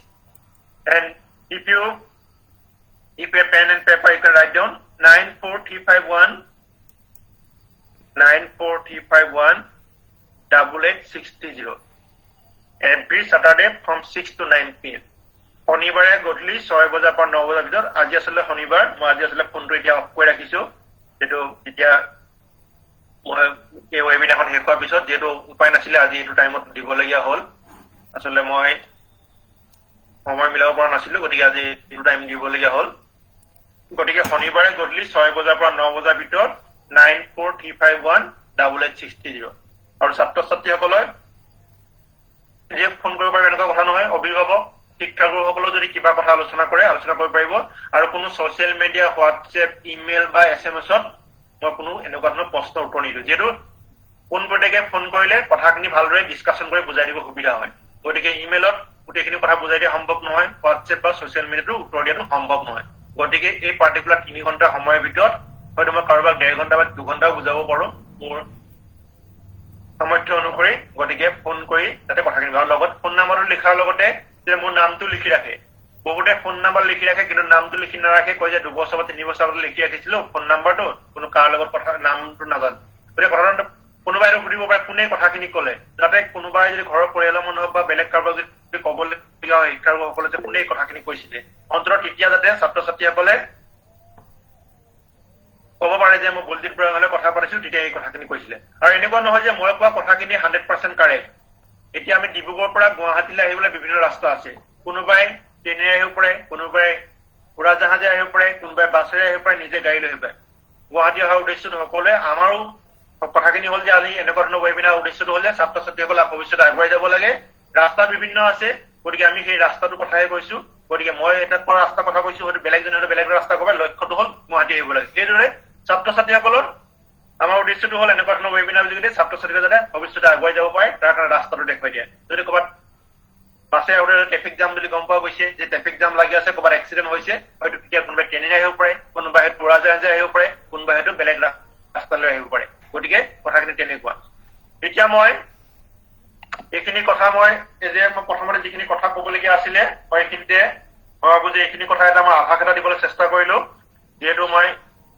And if you have pen and paper, you can write down 94351 8860 every Saturday from 6 to 9 p.m. শনিবাৰে গধূলি 6 বজাৰ পৰা 9 বজাৰ ভিতৰত আজি আসলে শনিবাৰ মই আজি আসলে ফোনটো এতিয়া অফ কৰি ৰাখিছো যেটো এতিয়া মই এই ৱেবিনাৰখন শেষ হোৱাৰ পিছত যেটো উপায় নাছিলে আজি এইটো টাইমত দিবলগীয়া হ'ল আসলে মই সময় মিলাব পৰা নাছিলো গতিকে আজি এইটো টাইম দিবলগীয়া হ'ল গতিকে শনিবাৰে গধূলি 6 বজাৰ পৰা 9 বজাৰ ভিতৰত 94351 8860 আৰু ছাত্ৰ ছাত্ৰীসকলে যে ফোন কৰিব পাৰে এনেকুৱা কথা নহয় অভিভাৱক শিক্ষাগুৰুসকলেও যদি কিবা কথা আলোচনা কৰিব পাৰিব আৰু কোনো সোশ্যাল মিডিয়া হোৱাটছএপ ইমেইল বা এছএমএছত মই কোনো এনেকুৱা ধৰণৰ প্ৰশ্ন উত্তৰ নিদিওঁ যেটো কোন প্ৰত্যেকে ফোন কৰিলে কথাখিনি ভালদৰে ডিসকাশন কৰি বুজাই দিব সুবিধা হয় গতিকে ইমেইলত গোটেইখিনি কথা বুজাই দিয়া সম্ভৱ নহয় হোৱাটছএপ বা সোশ্যাল মিডিয়াটো উত্তৰ দিয়াটো সম্ভৱ নহয় গতিকে এই পাৰ্টিকুলাৰ 3 ঘণ্টা সময়ৰ ভিতৰত হয়তো মই কাৰোবাক 1.5 ঘণ্টা বা 2 ঘণ্টা বুজাব পাৰো মোৰ সামৰ্থ্য অনুসৰি গতিকে ফোন কৰি তাতে কথাখিনি গাৰ লগত ফোন নম্বৰটো লিখাৰ লগতে যে মোৰ নামটো লিখি ৰাখে বহুতে ফোন নম্বৰ লিখি ৰাখে কিন্তু নামটো লিখি নাৰাখে কয় যে 2 বছৰ বা 3 বছৰ আগতে লিখি ৰাখিছিলো ফোন নম্বৰটো কোনো কাৰ লগত কথা নামটো নাজান গতিকে কথাটো কোনোবাই সুধিব পাৰে কোনে কথাখিনি ক'লে যাতে কোনোবাই যদি ঘৰৰ পৰিয়ালৰ মানুহ বা বেলেগ কাৰোবাক যদি ক'বলগীয়া হয় শিক্ষাগুৰুসকলে যে কোনে কথাখিনি কৈছিলে অন্তৰত তেতিয়া যাতে ছাত্ৰ ছাত্ৰীসকলে ক'ব পাৰে যে মই বুলজিত বুঢ়াগোহাঁইৰ কথা পাতিছিলো তেতিয়া এই কথাখিনি কৈছিলে আৰু এনেকুৱা নহয় যে মই কোৱা কথাখিনি 100% কাৰেক্ট এতিয়া আমি ডিব্ৰুগড়ৰ পৰা গুৱাহাটীলৈ আহিবলৈ বিভিন্ন ৰাস্তা আছে কোনোবাই ট্ৰেইনেৰে আহিব পাৰে কোনোবাই উৰাজাহাজে আহিব পাৰে কোনোবাই বাছেৰে আহিব পাৰে নিজে গাড়ী লৈ আহিব পাৰে গুৱাহাটী অহাৰ উদ্দেশ্যটো সকলোৱে আমাৰো কথাখিনি হ'ল যে আজি এনেকুৱা ধৰণৰ ৱেবিনাৰ উদ্দেশ্যটো হ'ল যে ছাত্ৰ ছাত্ৰীসকলে ভৱিষ্যতে আগুৱাই যাব লাগে ৰাস্তা বিভিন্ন আছে গতিকে আমি সেই ৰাস্তাটো কথাই কৈছো গতিকে মই এটা পৰা ৰাস্তা কথা কৈছো হয়তো বেলেগজনে বেলেগ ৰাস্তা ক'ব লক্ষ্যটো হ'ল গুৱাহাটী আহিব লাগে সেইদৰে ছাত্ৰ ছাত্ৰীসকলৰ আমাৰ উদ্দেশ্যটো হ'ল এনেকুৱা ধৰণৰ ৱেবিনাৰ যোগেদি ছাত্ৰ ছাত্ৰীসকলে যাতে ভৱিষ্যতে আগুৱাই যাব পাৰে তাৰ কাৰণে ৰাস্তাটো দেখুৱাই দিয়ে যদি ক'ৰবাত বাছে আৰু ট্ৰেফিক জাম যদি গম পোৱা গৈছে যে ট্ৰেফিক জাম লাগি আছে ক'ৰবাত এক্সিডেণ্ট হৈছে হয়তো তেতিয়া কোনোবাই ট্ৰেইনেৰে আহিব পাৰে কোনোবাই উৰাজাহাজেৰে আহিব পাৰে কোনোবাই হয়তো বেলেগ ৰাস্তালৈ আহিব পাৰে গতিকে কথাখিনি তেনেকুৱা এতিয়া মই এইখিনি কথা মই যে মই প্ৰথমতে যিখিনি কথা ক'বলগীয়া আছিলে মই এইখিনিতে মই ভাবো যে এইখিনি কথা এটা মই আভাস এটা দিবলৈ চেষ্টা কৰিলো যিহেতু মই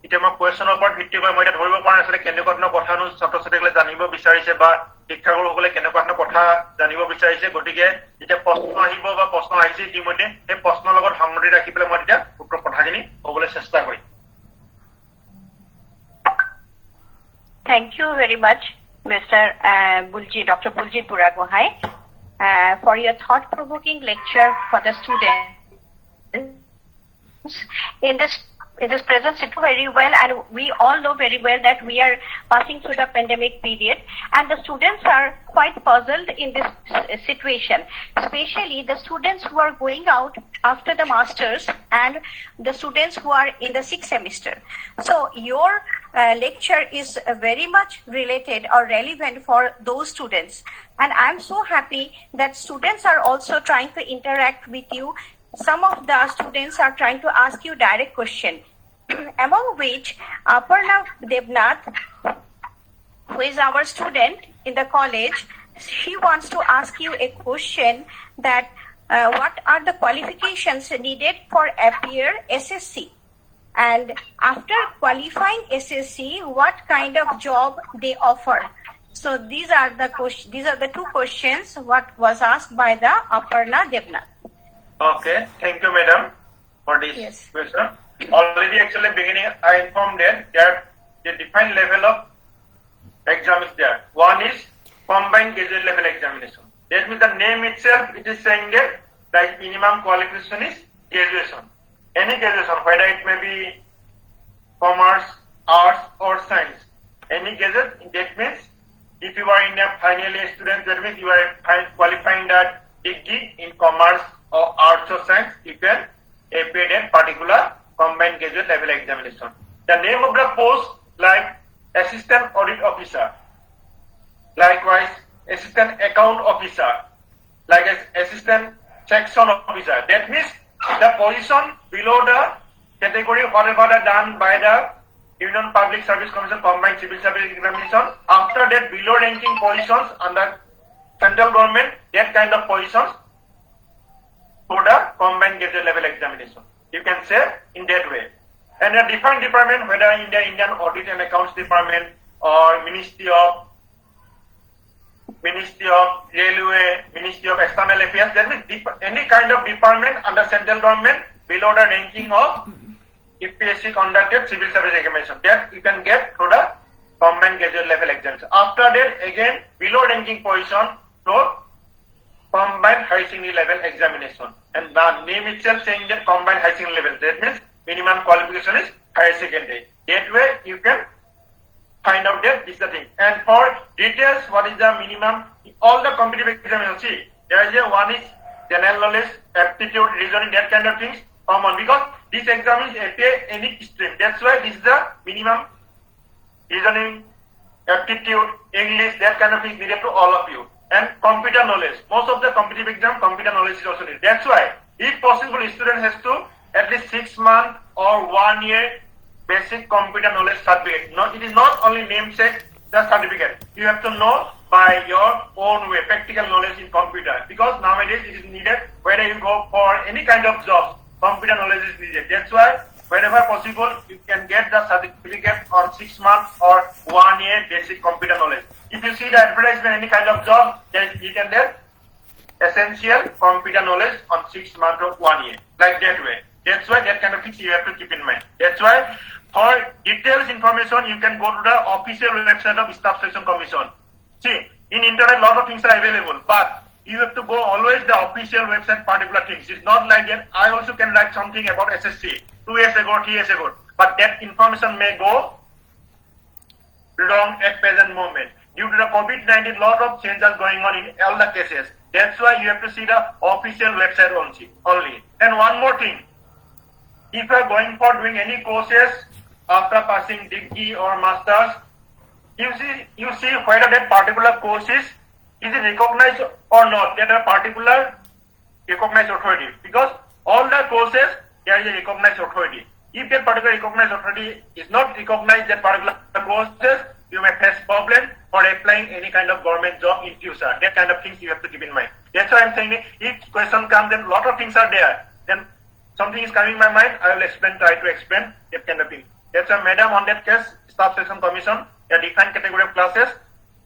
এতিয়া মই কুৱেশ্যনৰ ওপৰত ভিত্তি কৰি মই এতিয়া ধৰিব পৰা নাছিলে কেনেকুৱা ধৰণৰ কথানো ছাত্ৰ ছাত্ৰীসকলে জানিব বিচাৰিছে বা শিক্ষাগুৰুসকলে কেনেকুৱা ধৰণৰ কথা জানিব বিচাৰিছে গতিকে যেতিয়া প্ৰশ্ন আহিব বা প্ৰশ্ন আহিছে ইতিমধ্যে সেই প্ৰশ্নৰ লগত সংগতি ৰাখি পেলাই মই তেতিয়া উত্তৰ কথাখিনি ক'বলৈ চেষ্টা কৰিম Thank you very much, Mr. Dr. Buljit Buragohai, for your thought-provoking lecture for the students. In this present situation very well, and we all know very well that we are passing through the pandemic period, and the students are quite puzzled in this situation, especially the students who are going out after the masters and the students who are in the 6th semester. So your lecture is very much related or relevant for those students, and I'm so happy that students are also trying to interact with you. Some of the students are trying to ask you direct question, among which Aparna Devnath, who is our student in the college, she wants to ask you a question that what are the qualifications needed for appear SSC, and after qualifying SSC, what kind of job they offer. So these are the two questions what was asked by the Aparna Devnath. Okay, thank you, madam, for this question. Already, actually, beginning, I informed that the defined level of exam is there. One is combined graduate level examination. That means the name itself, it is saying that the minimum qualification is graduation. Any graduation, whether it may be commerce, arts, or science. Any graduate, that means if you are in a final year student, that means you are qualifying that degree in commerce or arts or science, you can appear in particular combined graduate level examination. The name of the post like assistant audit officer, likewise assistant account officer, like assistant section officer. That means the position below the category whatever done by the Union Public Service Commission Combined Civil Service Examination. After that, below ranking positions under central government, that kind of positions for the combined graduate level examination. You can say in that way. And a different department, whether in the Indian Audit and Accounts Department or Ministry of Railway, Ministry of External Affairs, that means any kind of department under central government below the ranking of UPSC conducted civil service examination, that you can get through the combined graduate level examination. After that, again below ranking position to combined high secondary level examination, and the name itself saying that combined high secondary level, that means minimum qualification is higher secondary. That way you can find out that this is the thing. And for details, what is the minimum? All the competitive examinations, see, there is one is general knowledge, aptitude, reasoning, that kind of things common, because this exam is any stream. That's why this is the minimum reasoning, aptitude, English, that kind of things needed to all of you. And computer knowledge. Most of the competitive exam, computer knowledge is also needed. That's why, if possible, student has to at least 6 months or 1 year basic computer knowledge certificate. No, it is not only namesake, the certificate. You have to know by your own way, practical knowledge in computer. Because nowadays it is needed whether you go for any kind of job, computer knowledge is needed. That's why, whenever possible, you can get the certificate on 6 months or 1 year basic computer knowledge. If you see the advertisement, any kind of job, then you can get essential computer knowledge on 6 months or 1 year, like that way. That's why that kind of things you have to keep in mind. That's why for details information, you can go to the official website of Staff Selection Commission. See, in internet, lot of things are available, but you have to go always the official website particular things. It's not like that. I also can write something about SSC 2 years ago, 3 years ago, but that information may go wrong at present moment. Due to the COVID-19, lot of changes going on in all the cases. That's why you have to see the official website only. And one more thing, if you are going for doing any courses after passing degree or masters, you see whether that particular course is it recognized or not, that a particular recognized authority. Because all the courses, there is a recognized authority. If that particular recognized authority is not recognized, that particular courses, you may face problem for applying any kind of government job in future. That kind of things you have to keep in mind. That's why I'm saying if question comes, then lot of things are there. Then something is coming in my mind, I will try to explain that kind of thing. That's why, madam, on that case, Staff Selection Commission, a defined category of classes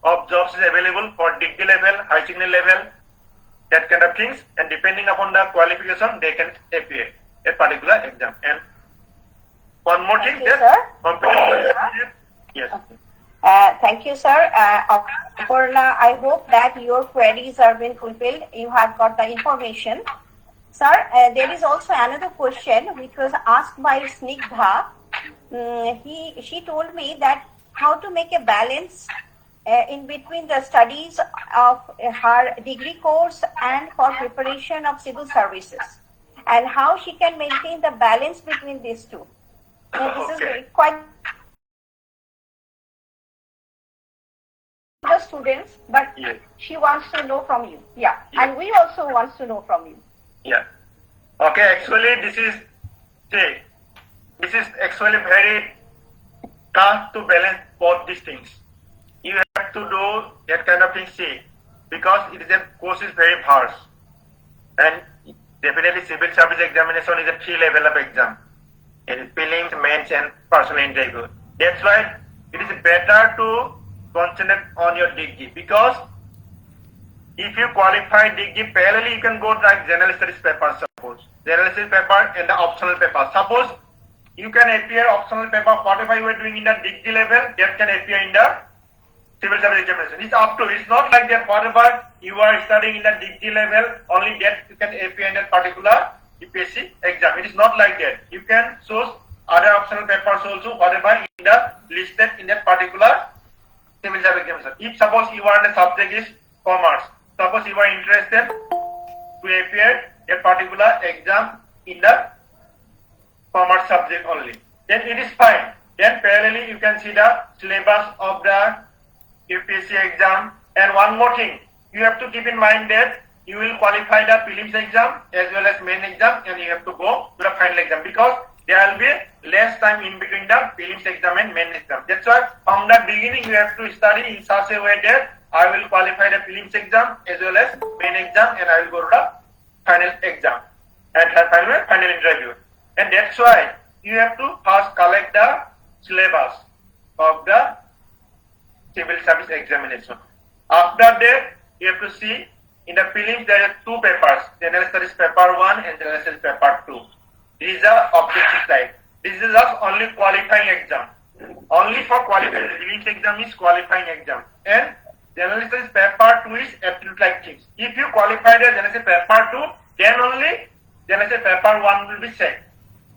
of jobs is available for degree level, high secondary level, that kind of things, and depending upon the qualification, they can appear a particular exam. And one more thing, Thank you, sir. Yes. Thank you, sir. Aparna, I hope that your queries are being fulfilled. You have got the information. Sir, there is also another question which was asked by Snigdha. She told me that how to make a balance in between the studies of her degree course and for preparation of civil services, and how she can maintain the balance between these two. This is quite the students, but Yes. she wants to know from you. Yeah, and we also wants to know from you. Yeah. Okay, actually this is actually very tough to balance both these things. You have to do that kind of thing, because course is very vast. And definitely civil service examination is a 3 level of exam. It is prelims, mains and personal interview. That's why it is better to concentrate on your degree, because if you qualify degree, parallelly you can go like general studies paper, suppose. General studies paper and the optional paper. Suppose you can appear optional paper, whatever you are doing in the degree level, that can appear in the civil service examination. It's up to, it's not like that whatever you are studying in the degree level, only that you can appear in that particular UPSC exam. It is not like that. You can choose other optional papers also, whatever in the listed in that particular civil service examination. If suppose you are the subject is commerce, suppose you are interested to appear a particular exam in the commerce subject only, then it is fine. Then parallelly you can see the syllabus of the UPSC exam. And one more thing, you have to keep in mind that you will qualify the prelims exam as well as main exam, and you have to go to the final exam, because there will be less time in between the prelims exam and main exam. That's why from the beginning you have to study in such a way that I will qualify the prelims exam as well as main exam, and I will go to the final exam and final interview. And that's why you have to first collect the syllabus of the civil service examination. After that, you have to see in the prelims there are two papers, general studies paper 1 and general studies paper 2. These are objective type. This is just only qualifying exam. Only for qualifying. The prelims exam is qualifying exam. And general studies paper 2 is aptitude like things. If you qualify the general studies paper 2, then only general studies paper 1 will be set.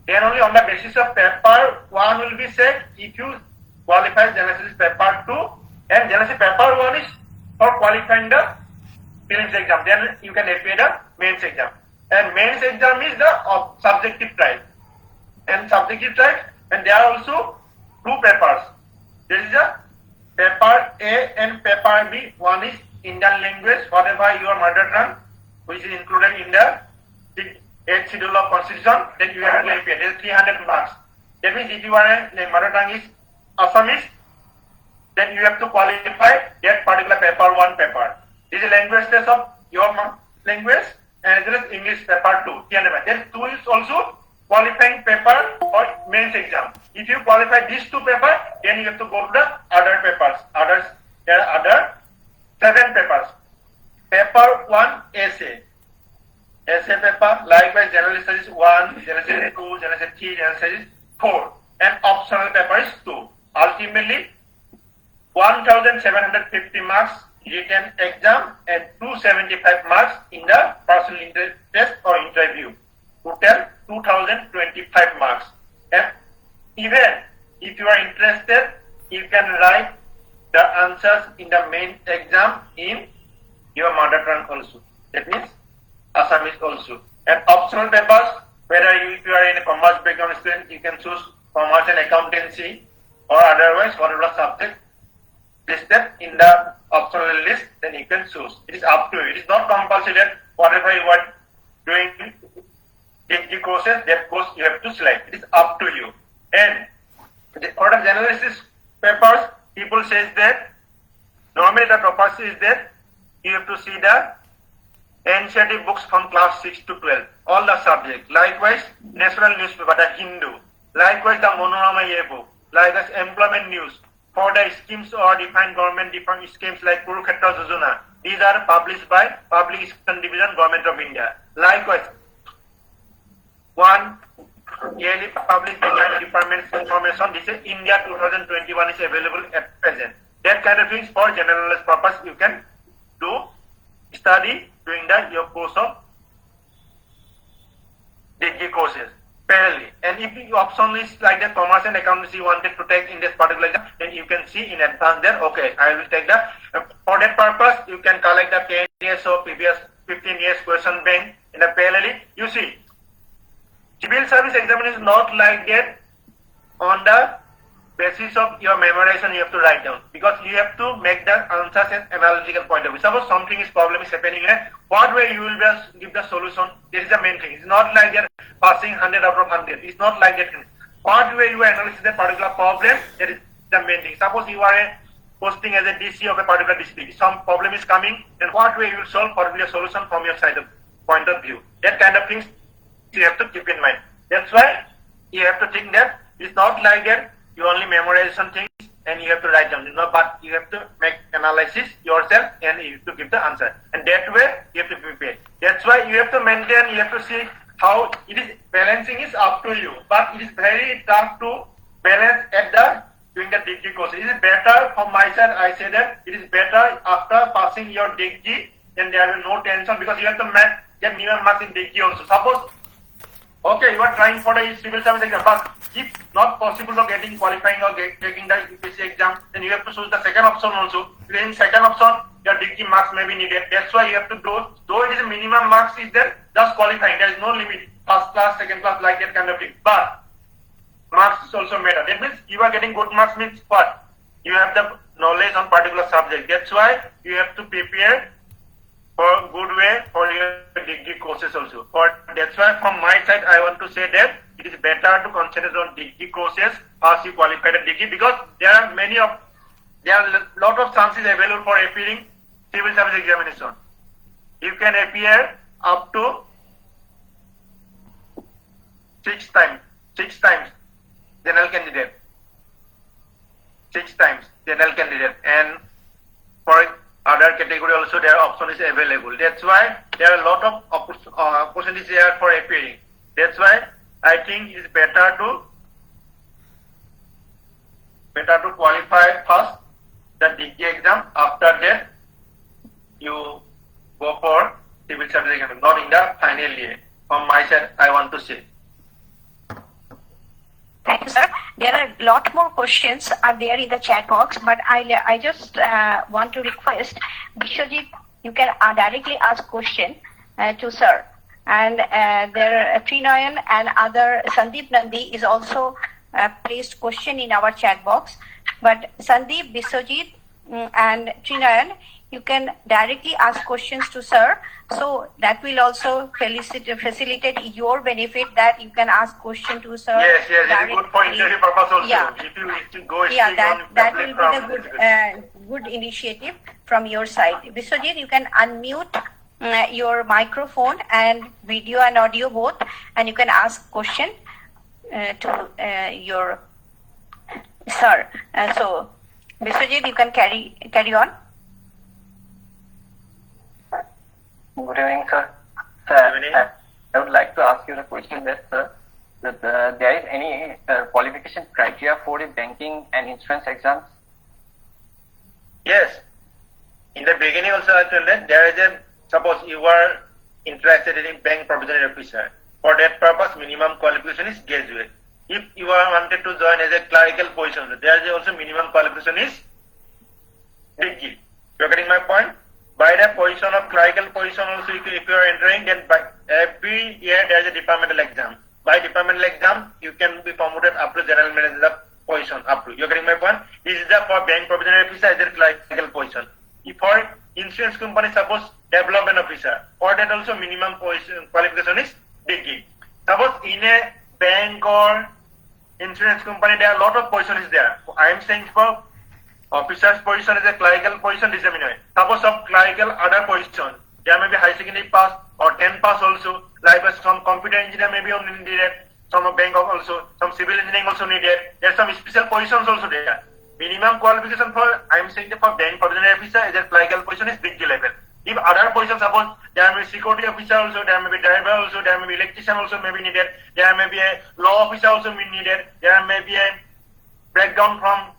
Then only on the basis of paper 1 will be set if you qualify general studies paper 2, and general studies paper 1 is for qualifying the prelims exam. Then you can appear the mains exam. And mains exam is the subjective type. And subjective type, and there are also two papers. There is a paper A and paper B. One is Indian language, whatever your mother tongue, which is included in the 8th schedule of constitution, then you have to appear. There is 300 marks. That means if your mother tongue is Assamese, then you have to qualify that particular paper 1 paper. This is language test of your language, and as well as English paper 2. Then 2 is also qualifying paper for mains exam. If you qualify these two papers, then you have to go to the other papers. There are other 7 papers. Paper 1 essay. Essay paper, likewise general studies 1, general studies 2, general studies 3, general studies 4. And optional paper is 2. Ultimately, 1,750 marks written exam and 275 marks in the personal test or interview. Total 2,025 marks. And even if you are interested, you can write the answers in the main exam in your mother tongue also. That means Assamese also. And optional papers, whether if you are in a commerce background student, you can choose commerce and accountancy, or otherwise whatever subject listed in the optional list, then you can choose. It is up to you. It is not compulsory that whatever you are doing degree courses, that course you have to select. It is up to you. And for the generalist papers, people says that normally the purpose is that you have to see the NCERT books from class 6 to 12, all the subjects. Likewise, national newspaper, the Hindu. Likewise, the Monorama yearbook. Likewise, employment news. For the schemes or defined government different schemes like Kurukshetra Yojana, these are published by Public Education Division, Government of India. Likewise, one yearly published department's information. This is India 2021 is available at present. That kind of things for generalist purpose you can do study during your course of degree courses. Parallelly. And if your option is like the commerce and accountancy you wanted to take in this particular exam, then you can see in advance that, okay, I will take that. For that purpose, you can collect the 10 years or previous 15 years question bank in the parallelly. You see, civil service examination is not like that on the basis of your memorization you have to write down, because you have to make the answers in analytical point of view. Suppose something is problem is happening here, what way you will give the solution? This is the main thing. It's not like that passing 100 out of 100. It's not like that. What way you analyze the particular problem, that is the main thing. Suppose you are posting as a DC of a particular district, some problem is coming, then what way you will solve for your solution from your side of point of view. That kind of things you have to keep in mind. That's why you have to think that it's not like that you only memorize some things and you have to write down, but you have to make analysis yourself and you have to give the answer. And that way you have to prepare. That's why you have to maintain, you have to see how it is. Balancing is up to you, but it is very tough to balance during the degree course. It is better from my side, I say that it is better after passing your degree, then there will be no tension, because you have to get minimum marks in degree also. Suppose okay, you are trying for the civil service exam, but if not possible of getting qualifying or taking the UPSC exam, then you have to choose the second option also. In second option, your degree marks may be needed. That's why you have to do, though it is a minimum marks is there, just qualifying. There is no limit, first class, second class, like that kind of thing. But marks also matter. That means you are getting good marks means what? You have the knowledge on particular subject. That's why you have to prepare for a good way for your degree courses also. That's why from my side I want to say that it it is better to concentrate on degree courses first you qualify the degree, because there are a lot of chances available for appearing civil service examination. You can appear up to 6 times general candidate. 6 times general candidate, and for other category also their option is available. That's why there are a lot of opportunities there for appearing. That's why I think it's better to qualify first the degree exam. After that you go for civil service exam, not in the final year. From my side, I want to say. Thank you, sir. There are a lot more questions are there in the chat box, but I just want to request Bishwajit, you can directly ask question to sir. And there Trinayan and other Sandeep Nandi is also placed question in our chat box. But Sandeep, Bishwajit, and Trinayan, you can directly ask questions to sir, so that will also facilitate your benefit, that you can ask question to sir. Yes, it's good for interview purpose also. Yeah. If you go that will be the good initiative from your side. Bishwajit, you can unmute your microphone and video and audio both, and you can ask question to your sir. So Bishwajit, you can carry on. Good evening, sir. Good evening. I would like to ask you the question that, sir, that there is any qualification criteria for the banking and insurance exams? Yes. In the beginning also I told that there is suppose you are interested in bank provisionary officer. For that purpose, minimum qualification is graduate. If you are wanted to join as a clerical position, there is also minimum qualification is degree. You are getting my point? By the position of clerical position also, if you are entering, then by every year there is a departmental exam. By departmental exam, you can be promoted up to general manager position. Up to. You are getting my point? This is the for bank provisionary officer as a clerical position. If for insurance company, suppose development officer, for that also minimum qualification is degree. Suppose in a bank or insurance company, there are a lot of positions there. I am saying for officer's position is a clerical position determined. Suppose of clerical other position, there may be high secondary pass or 10 pass also, like some computer engineer may be only needed, some bank also, some civil engineering also needed. There are some special positions also there. Minimum qualification for, I am saying for bank provisionary officer is a clerical position is degree level. If other positions, suppose there may be security officer also, there may be driver also, there may be electrician also may be needed, there may be a law officer also be needed, there may be a background from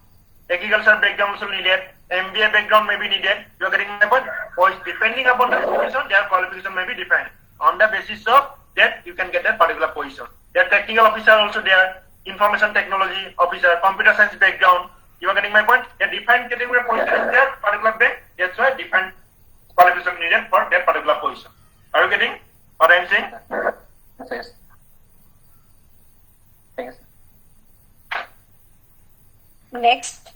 agriculture background also needed, MBA background may be needed. You are getting my point? Or depending upon the position, their qualification may be defined. On the basis of that, you can get that particular position. Their technical officer also there, information technology officer, computer science background. You are getting my point? A defined category position is there, particular bank. That's why defined qualification needed for that particular position. Are you getting what I am saying? Yes. Thank you, sir. Next,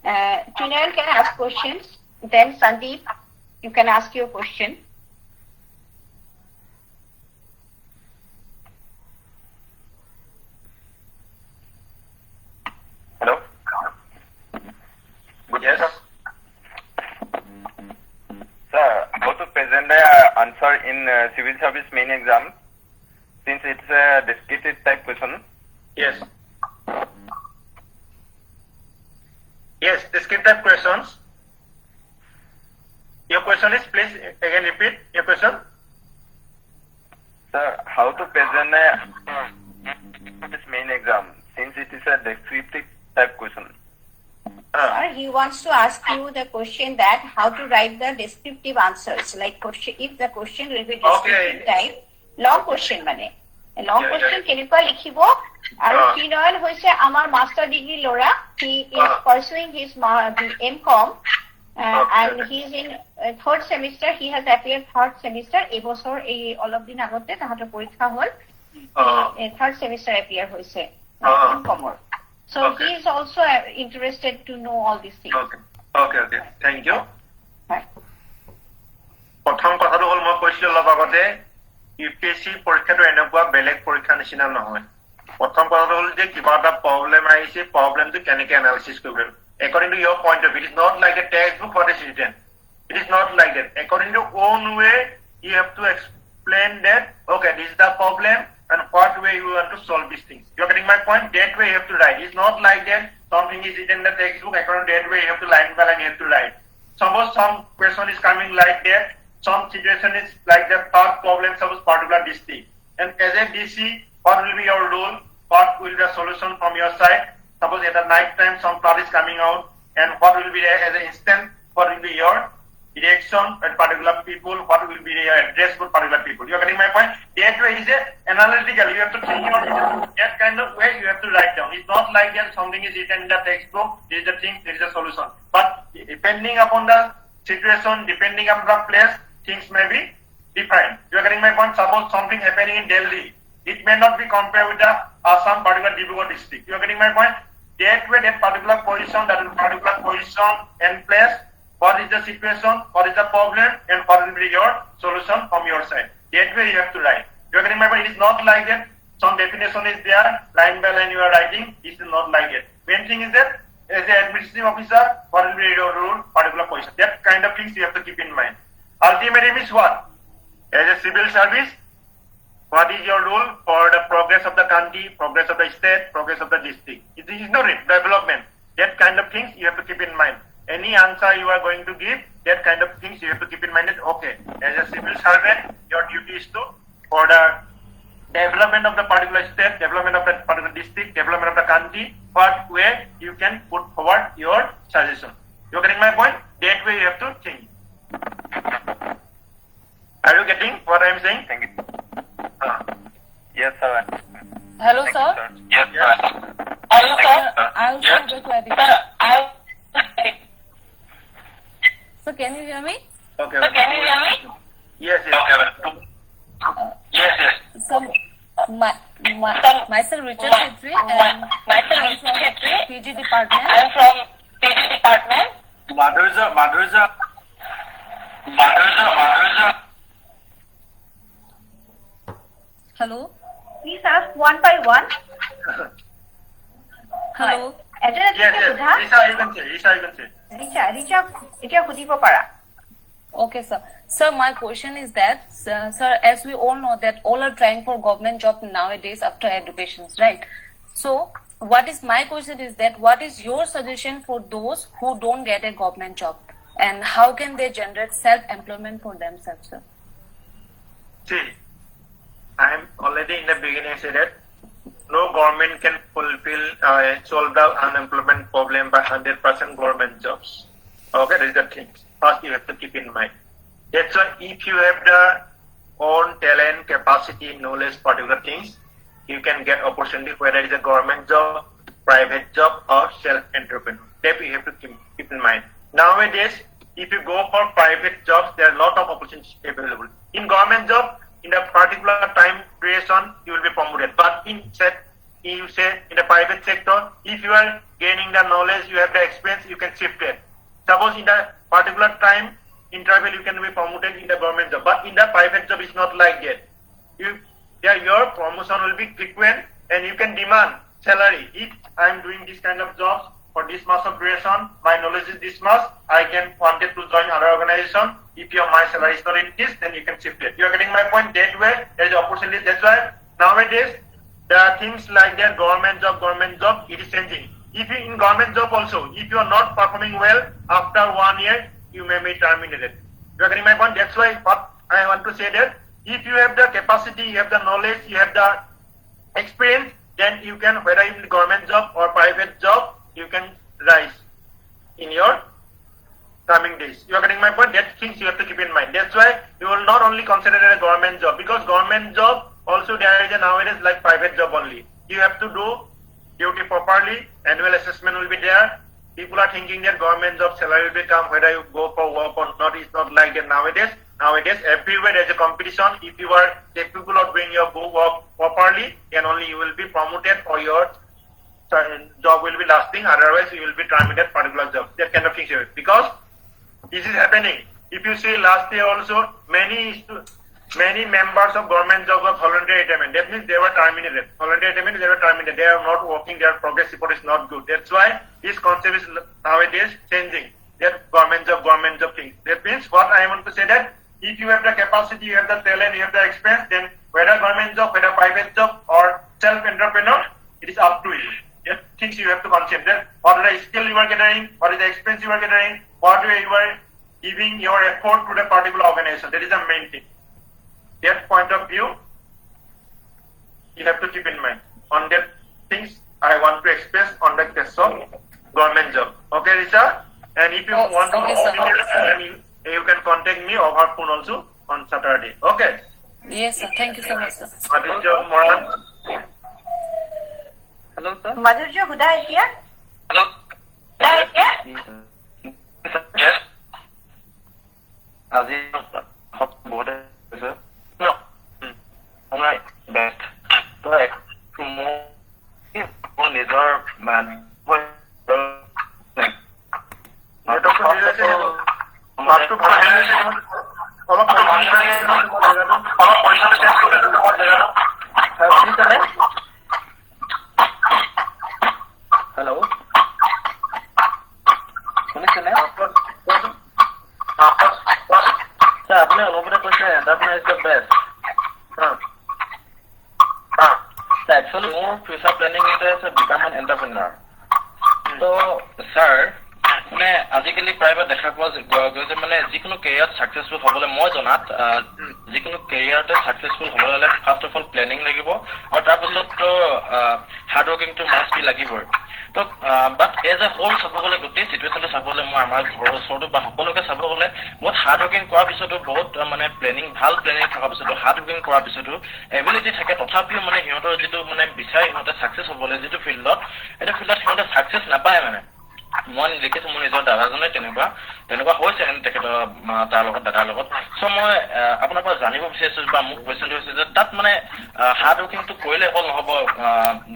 Trinayan can ask questions. Then Sandeep, you can ask your question. Hello? Yes. Sir, how to present the answer in civil service main exam, since it's a descriptive type question? Yes. Yes, descriptive questions. Your question is, please again repeat your question. Sir, how to present this main exam, since it is a descriptive type question? He wants to ask you the question that how to write the descriptive answers. Like question, if the question will be descriptive type, long question mane. Long question কেনেকুৱা লিখিব আৰু Trinayan হৈছে আমাৰ master degree লৰা. He is pursuing his MCom and he is in third semester. He has appeared third semester. এবছৰ এই অলপ দিন আগতে তাহাঁতৰ পৰীক্ষা হ'ল. Third semester appear হৈছে MCom. So he is also interested to know all these things. Okay. Thank you. প্ৰথম কথাটো হ'ল মই কৈছিলো অলপ আগতে UPSC পৰীক্ষাটো এনেকুৱা বেলেগ পৰীক্ষা নিচিনা নহয়। প্ৰথম কথা হ'ল যে কিবা এটা প্ৰব্লেম আহিছে প্ৰব্লেমটো কেনেকৈ এনালাইসিস কৰিব according to your point of view. It is not like a textbook what is written. It is not like that. According to your own way, you have to explain that, okay, this is the problem and what way you want to solve these things. You are getting my point? That way you have to write. It's not like that something is written in the textbook, according to that way you have to line by line you have to write. Suppose some question is coming like that, some situation is like the third problem, suppose particular district. And as a DC, what will be your role? What will be the solution from your side? Suppose at the night time some flood is coming out, and what will be there as an instant? What will be your reaction at particular people? What will be your address for particular people? You are getting my point? That way is a analytical. You have to think on that kind of way. You have to write down. It's not like that something is written in the textbook. There is a thing. There is a solution. But depending upon the situation, depending upon the place, things may be different. You are getting my point? Suppose something happening in Delhi, it may not be compared with the some particular Dibrugarh district. You are getting my point? That way, that particular position, and place, what is the situation, what is the problem, and what will be your solution from your side. That way you have to write. You are getting my point? It is not like that. Some definition is there, line by line you are writing. It is not like that. Main thing is that as an administrative officer, what will be your role, particular position. That kind of things you have to keep in mind. Ultimately means what? As a civil service, what is your role for the progress of the country, progress of the state, progress of the district? It is not development. That kind of things you have to keep in mind. Any answer you are going to give, that kind of things you have to keep in mind that, okay, as a civil servant, your duty is to, for the development of the particular state, development of the particular district, development of the country, what way you can put forward your suggestion. You are getting my point? That way you have to think. Are you getting what I am saying? Thank you. Yes, sir. Hello, Thank sir. you, sir. Yes, sir. Hello, Thank sir. you, sir. I also Yes. have a query. So, can you hear me? Okay. Can you hear me? Yes, yes. Okay. Yes, yes. So, myself Richard Chhetri and I'm from PG department. I'm from PG department. Madhurja. Hello. Please ask one by one. Hello. Address Yes, yes. Sudha. Isha, you can say. Richa, এতিয়া সুধিব পাৰা. Okay, sir. Sir, my question is that, sir, as we all know that all are trying for government job nowadays after education, right? So, what is my question is that, what is your suggestion for those who don't get a government job? And how can they generate self-employment for themselves, sir? See, I am already in the beginning said that no government can solve the unemployment problem by 100% government jobs. Okay, that is the thing. First, you have to keep in mind. That's why if you have the own talent, capacity, knowledge, particular things, you can get opportunity whether it is a government job, private job, or self-entrepreneur. That you have to keep in mind. Nowadays, if you go for private jobs, there are a lot of opportunities available. In government job, in a particular time duration, you will be promoted. But in the private sector, if you are gaining the knowledge, you have the experience, you can shift it. Suppose in the particular time interval, you can be promoted in the government job. But in the private job, it's not like that. Your promotion will be frequent, and you can demand salary. If I am doing this kind of jobs for this much of duration, my knowledge is this much, I can wanted to join other organization. If my salary is not in this, then you can shift it. You are getting my point? That way, there is opportunity. That's why nowadays, there are things like that, government job, it is changing. If you in government job also, if you are not performing well, after 1 year, you may be terminated. You are getting my point? That's why what I want to say that if you have the capacity, you have the knowledge, you have the experience, then you can, whether in government job or private job, you can rise in your coming days. You are getting my point? That things you have to keep in mind. That's why you will not only consider it a government job, because government job also there is a nowadays like private job only. You have to do duty properly, annual assessment will be there. People are thinking that government job salary will become whether you go for work or not. It's not like that nowadays. Nowadays, everywhere there's a competition. If you are capable of doing your work properly, then only you will be promoted or your job will be lasting. Otherwise, you will be terminated particular job. That kind of things. Because this is happening. If you see last year also, many many members of government job of voluntary retirement. That means they were terminated. Voluntary retirement, they were terminated. They are not working. Their progress report is not good. That's why this concept is nowadays changing. That government job thing. That means what I want to say that if you have the capacity, you have the talent, you have the experience, then whether government job, whether private job or self-entrepreneur, it is up to you. That things you have to consider. What are the skill you are gathering? What is the experience you are gathering? What way you are giving your effort to the particular organization. That is the main thing. That point of view, you have to keep in mind. On that things I want to express on the case of government job. Okay, Risha? And if you want to you can contact me over phone also on Saturday. Okay? Yes, sir. Thank you so much, sir. Madhurya Moran. Hello, sir. Madhurya Huda is here. Hello. Huda is here. Yes. As in, sir. No. I'm right. Best. But more নিজৰ hello' শুনিছেনে sir আপুনি অলপতে কৈছে এণ্টাৰপ্ৰেনাৰ is the best actually মোৰ future planning আছে become N এণ্টাৰপ্ৰেনাৰ তো sir মানে আজিকালি প্ৰায়ভাগ দেখা পোৱা গৈছে মানে যিকোনো কেৰিয়াৰত ছাকচেছফুল হ'বলৈ মই জনাত যিকোনো কেৰিয়াৰতে ছাকচেছফুল হ'বলৈ হ'লে ফাৰ্ষ্ট অফ অল প্লেনিং লাগিব আৰু তাৰপিছততো হাৰ্ড ৱৰ্কিংটো মাষ্ট বি লাগিবই তো বাট এজ এ হোল চাব গ'লে গোটেই চিটুৱেশ্যনটো চাব গ'লে মই আমাৰ ঘৰৰ ওচৰতো বা সকলোকে চাব গ'লে বহুত হাৰ্ড ৱৰ্কিং কৰাৰ পিছতো বহুত মানে ভাল প্লেনিং থকাৰ পিছতো হাৰ্ড ৱৰ্কিং কৰাৰ পিছতো এবিলিটি থাকে তথাপিও মানে সিহঁতৰ যিটো মানে বিচাৰে সিহঁতে ছাকচেছ হ'বলৈ যিটো ফিল্ডত সেইটো ফিল্ডত সিহঁতে ছাকচেছ নাপায় মানে মই দেখিছোঁ মোৰ নিজৰ দাদাজনে তেনেকুৱা হৈছে তেখেতৰ তাৰ লগত দাদাৰ লগত চ' মই আপোনাৰ পৰা জানিব বিচাৰিছোঁ বা মোক কুৱেশ্যনটো হৈছে যে তাত মানে হাৰ্ড ৱৰ্কিংটো কৰিলে অকল নহ'ব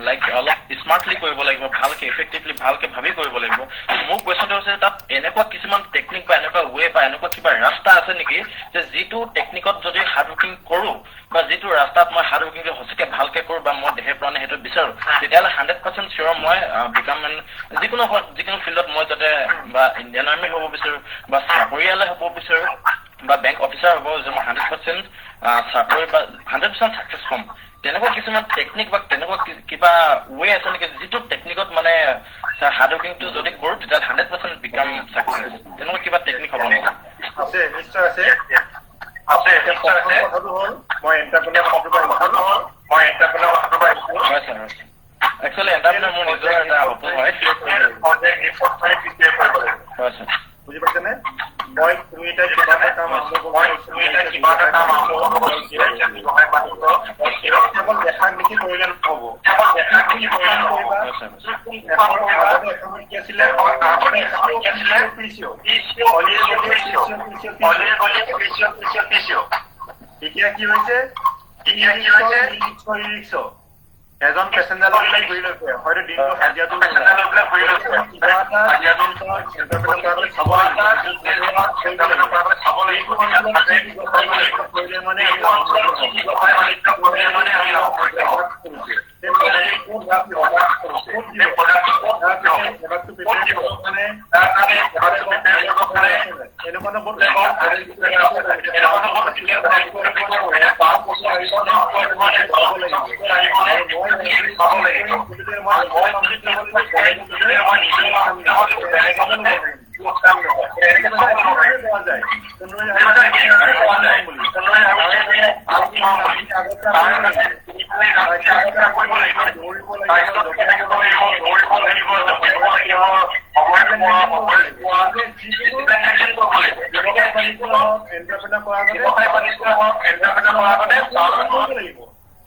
লাইক অলপ স্মাৰ্টলি কৰিব লাগিব ভালকৈ ইফেক্টিভলি ভালকৈ ভাবি কৰিব লাগিব মোৰ কুৱেশ্যনটো হৈছে তাত এনেকুৱা কিছুমান টেকনিক বা এনেকুৱা ৱে বা এনেকুৱা কিবা ৰাস্তা আছে নেকি যে যিটো টেকনিকত যদি হাৰ্ড ৱৰ্কিং কৰোঁ বা যিটো ৰাস্তাত মই হাৰ্ড ৱৰ্কিংটো সঁচাকৈ ভালকৈ কৰোঁ বা মই দেহে প্ৰাণে সেইটো বিচাৰোঁ তেতিয়াহ'লে 100% চিয়'ৰ মই বিকাম যিকোনো ফিল্ডত মই যাতে বা ইণ্ডিয়ান আৰ্মি হ'ব বিচাৰোঁ বা চাকৰিয়ালে হ'ব বিচাৰোঁ বা বেংক অফিচাৰ হ'ব যে মই 100% চাকৰি বা 100% ছাকচেছ হ'ম তেনেকুৱা কিছুমান টেকনিক বা তেনেকুৱা কিবা ৱে আছে নেকি যিটো টেকনিকত মানে হাৰ্ড ৱৰ্কিংটো যদি কৰোঁ তেতিয়াহ'লে 100% বিকাম ছাকচেছ তেনেকুৱা কিবা টেকনিক হ'ব নেকি আছে নিশ্চয় আছে কথাটো হ'ল মই এণ্টাৰপ্ৰেনাৰ কথাটো পাইছোঁ হয় ছাৰ একচুৱেলি এণ্টাৰপ্ৰেনাৰ মোৰ নিজৰ এটা সপোন হয় হয় ছাৰ বুজি পাইছেনে মই তুমি এতিয়া কিবা এটা কাম কেৱল দেখাক দেখি কৰিলে নহ'ব কি আছিলে এতিয়া কি হৈছে এজন পেচেঞ্জাৰ লৈ পেলাই ঘূৰি লৈছে হয়তো দিনটো হাজিৰাটো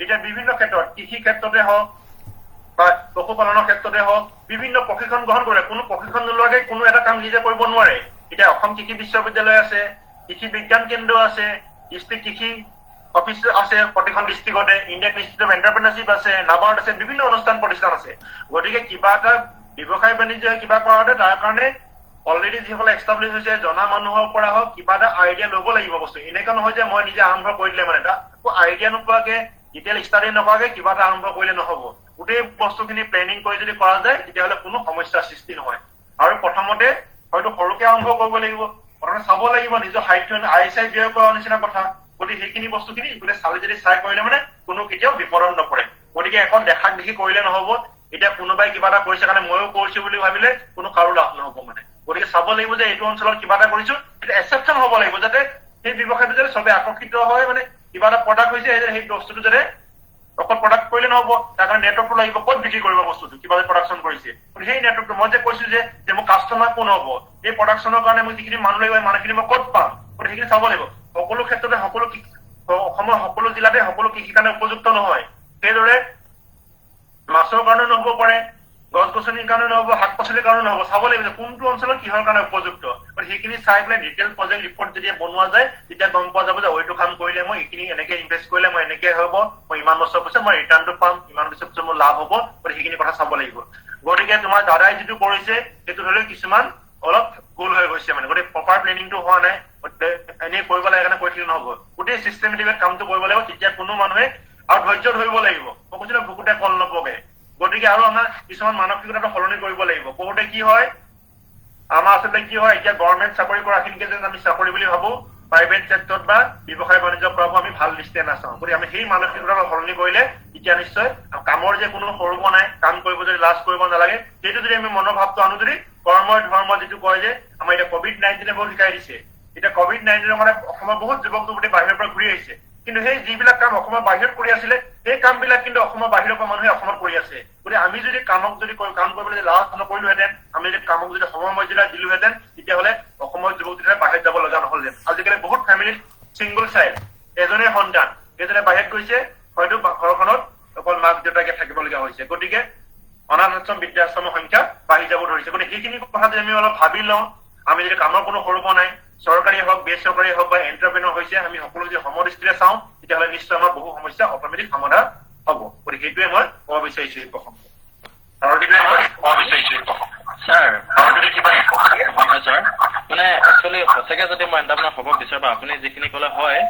এতিয়া বিভিন্ন ক্ষেত্ৰত কৃষি ক্ষেত্ৰতে হওক বা পশুপালনৰ ক্ষেত্ৰতে হওক বিভিন্ন প্ৰশিক্ষণ গ্ৰহণ কৰে কোনো প্ৰশিক্ষণ নোলোৱাকৈ কোনো এটা কাম নিজে কৰিব নোৱাৰে এতিয়া অসম কৃষি বিশ্ববিদ্যালয় আছে কৃষি বিজ্ঞান কেন্দ্ৰ আছে ডিষ্ট্ৰিক্ট কৃষি অফিচ আছে প্ৰতিখন ডিষ্ট্ৰিক্টতে ইণ্ডিয়ান ইনষ্টিটিউট অফ এণ্টাৰপ্ৰেনাৰশ্বিপ আছে নাবাৰ্ড আছে বিভিন্ন অনুষ্ঠান প্ৰতিষ্ঠান আছে গতিকে কিবা এটা ব্যৱসায় বাণিজ্য কিবা কৰাতে তাৰ কাৰণে অলৰেডি যিসকলে এষ্টাব্লিছ হৈছে জনা মানুহৰ পৰা হওক কিবা এটা আইডিয়া ল'ব লাগিব বস্তু এনেকুৱা নহয় যে মই নিজে আৰম্ভ কৰি দিলে মানে এটা আইডিয়া নোপোৱাকে ডিটেইল ষ্টাডি নকৰাকে কিবা এটা আৰম্ভ কৰিলে নহ'ব গোটেই বস্তুখিনি প্লেনিং কৰি যদি কৰা যায় তেতিয়াহ'লে কোনো সমস্যাৰ সৃষ্টি নহয় আৰু প্ৰথমতে হয়তো সৰুকে আৰম্ভ কৰিব লাগিব প্ৰথমে চাব লাগিব নিজৰ হাইটটো আইচাই ব্যয় কৰা নিচিনা কথা গতিকে সেইখিনি বস্তুখিনি গোটেই চালি যদি চাই কৰিলে মানে কোনো কেতিয়াও বিপদত নপৰে গতিকে এখন দেখাক দেখি কৰিলে নহ'ব এতিয়া কোনোবাই কিবা এটা কৰিছে কাৰণে ময়ো কৰিছো বুলি ভাবিলে কোনো কাৰো লাভ নহ'ব মানে গতিকে চাব লাগিব যে এইটো অঞ্চলত কিবা এটা কৰিছো এটা এক্সেপশ্যন হ'ব লাগিব যাতে সেই ব্যৱসায়টো যাতে চবে আকৰ্ষিত হয় মানে কিবা এটা প্ৰডাক্ট হৈছে সেই বস্তুটো যাতে অকল প্ৰডাক্ট কৰিলে নহ'ব তাৰ কাৰণে নেটৱৰ্কটো লাগিব ক'ত বিক্ৰী কৰিব বস্তুটো কিবা প্ৰডাকশ্যন কৰিছে সেই নেটৱৰ্কটো মই যে কৈছো যে মোৰ কাষ্টমাৰ কোন হ'ব এই প্ৰডাকশ্যনৰ কাৰণে মই যিখিনি মানুহ লাগিব মানুহখিনি মই ক'ত পাম গতিকে সেইখিনি চাব লাগিব সকলো ক্ষেত্ৰতে অসমৰ সকলো জিলাতে সকলো কৃষিৰ কাৰণে উপযুক্ত নহয় সেইদৰে মাছৰ কাৰণে নহ'ব পাৰে গছ গছনিৰ কাৰণে নহ'ব শাক পাচলিৰ কাৰণে নহ'ব চাব লাগিব কোনটো অঞ্চলত কিহৰ কাৰণে উপযুক্ত সেইখিনি চাই পেলাই ডিটেইল প্ৰজেক্ট ৰিপৰ্ট যেতিয়া বনোৱা যায় তেতিয়া গম পোৱা যাব যে এইটো কাম কৰিলে মই এইখিনি এনেকে ইনভেষ্ট কৰিলে মই এনেকে হ'ব মই ইমান বছৰ পিছত মই ৰিটাৰ্ণটো পাম ইমান বছৰ পিছত মোৰ লাভ হ'ব গতিকে সেইখিনি কথা চাব লাগিব গতিকে তোমাৰ দাদাই যিটো কৰিছে সেইটো ধৰি লওক কিছুমান অলপ ভুল হৈ গৈছে মানে গতিকে প্ৰপাৰ প্লেনিংটো হোৱা নাই এনেই কৰিব লাগে কাৰণে কৈ থাকিলে নহ'ব গোটেই চিষ্টেমেটিক কামটো কৰিব লাগিব তেতিয়া কোনো মানুহে আৰু ধৈৰ্য ধৰিব লাগিব মই কৈছিলো ভুকুতে কল নপগে গতিকে আৰু আমাৰ কিছুমান মানসিকতাটো সলনি কৰিব লাগিব বহুতে কি হয় আমাৰ আচলতে কি হয় এতিয়া গভৰ্ণমেণ্ট চাকৰি কৰাখিনিকে যেন আমি চাকৰি বুলি ভাবো প্ৰাইভেট চেক্টৰত বা ব্যৱসায় বাণিজ্য কৰাব আমি ভাল দৃষ্টিৰে নাচাওঁ গতিকে আমি সেই মানসিকতাটো সলনি কৰিলে তেতিয়া নিশ্চয় কামৰ যে কোনো সৰু নাই কাম কৰিব যদি লাজ কৰিব নালাগে সেইটো যদি আমি মনোভাৱটো আনো যদি কৰ্ম ধৰ্ম যিটো কয় যে আমাৰ এতিয়া COVID-19 বহুত শিকাই দিছে এতিয়া COVID-19 মানে অসমৰ বহুত যুৱক যুৱতী বাহিৰৰ পৰা ঘূৰি আহিছে কিন্তু সেই যিবিলাক কাম অসমৰ বাহিৰত কৰি আছিলে সেই কামবিলাক কিন্তু অসমৰ বাহিৰৰ পৰা মানুহে অসমত কৰি আছে গতিকে আমি যদি কামক যদি কাম কৰিবলৈ লাজ নকৰিলোহেঁতেন আমি যদি কামক যদি সময়মৰ্যাদা দিলোহেঁতেন তেতিয়াহ'লে অসমৰ যুৱক যুৱতীয়ে বাহিৰত যাব লগা নহ'লহেঁতেন আজিকালি বহুত ফেমিলিত ছিংগল চাইল্ড এজনে সন্তান এজনে বাহিৰত গৈছে হয়তো ঘৰখনত অকল মাক দেউতাকে থাকিবলগীয়া হৈছে গতিকে অনাথ আশ্ৰম বৃদ্ধাশ্ৰমৰ সংখ্যা বাঢ়ি যাব ধৰিছে গতিকে সেইখিনি কথা যদি আমি অলপ ভাবি লওঁ আমি যদি কামৰ কোনো সৰুব নাই চৰকাৰী হওক বেচৰকাৰী হওক বা এণ্টাৰপ্ৰেনৰ হৈছে আমি সকলো যদি সমদৃষ্টিৰে চাওঁ তেতিয়াহ'লে নিশ্চয় আমাৰ বহু সমস্যা অট'মেটিক সমাধান হ'ব গতিকে সেইটোৱে মই ক'ব বিচাৰিছো এই প্ৰসংগত ছাৰ ছাৰ মানে একচুৱেলি সঁচাকে যদি মই এণ্টাৰপ্ৰেনৰ হ'ব বিচাৰোঁ বা আপুনি যিখিনি ক'লে হয়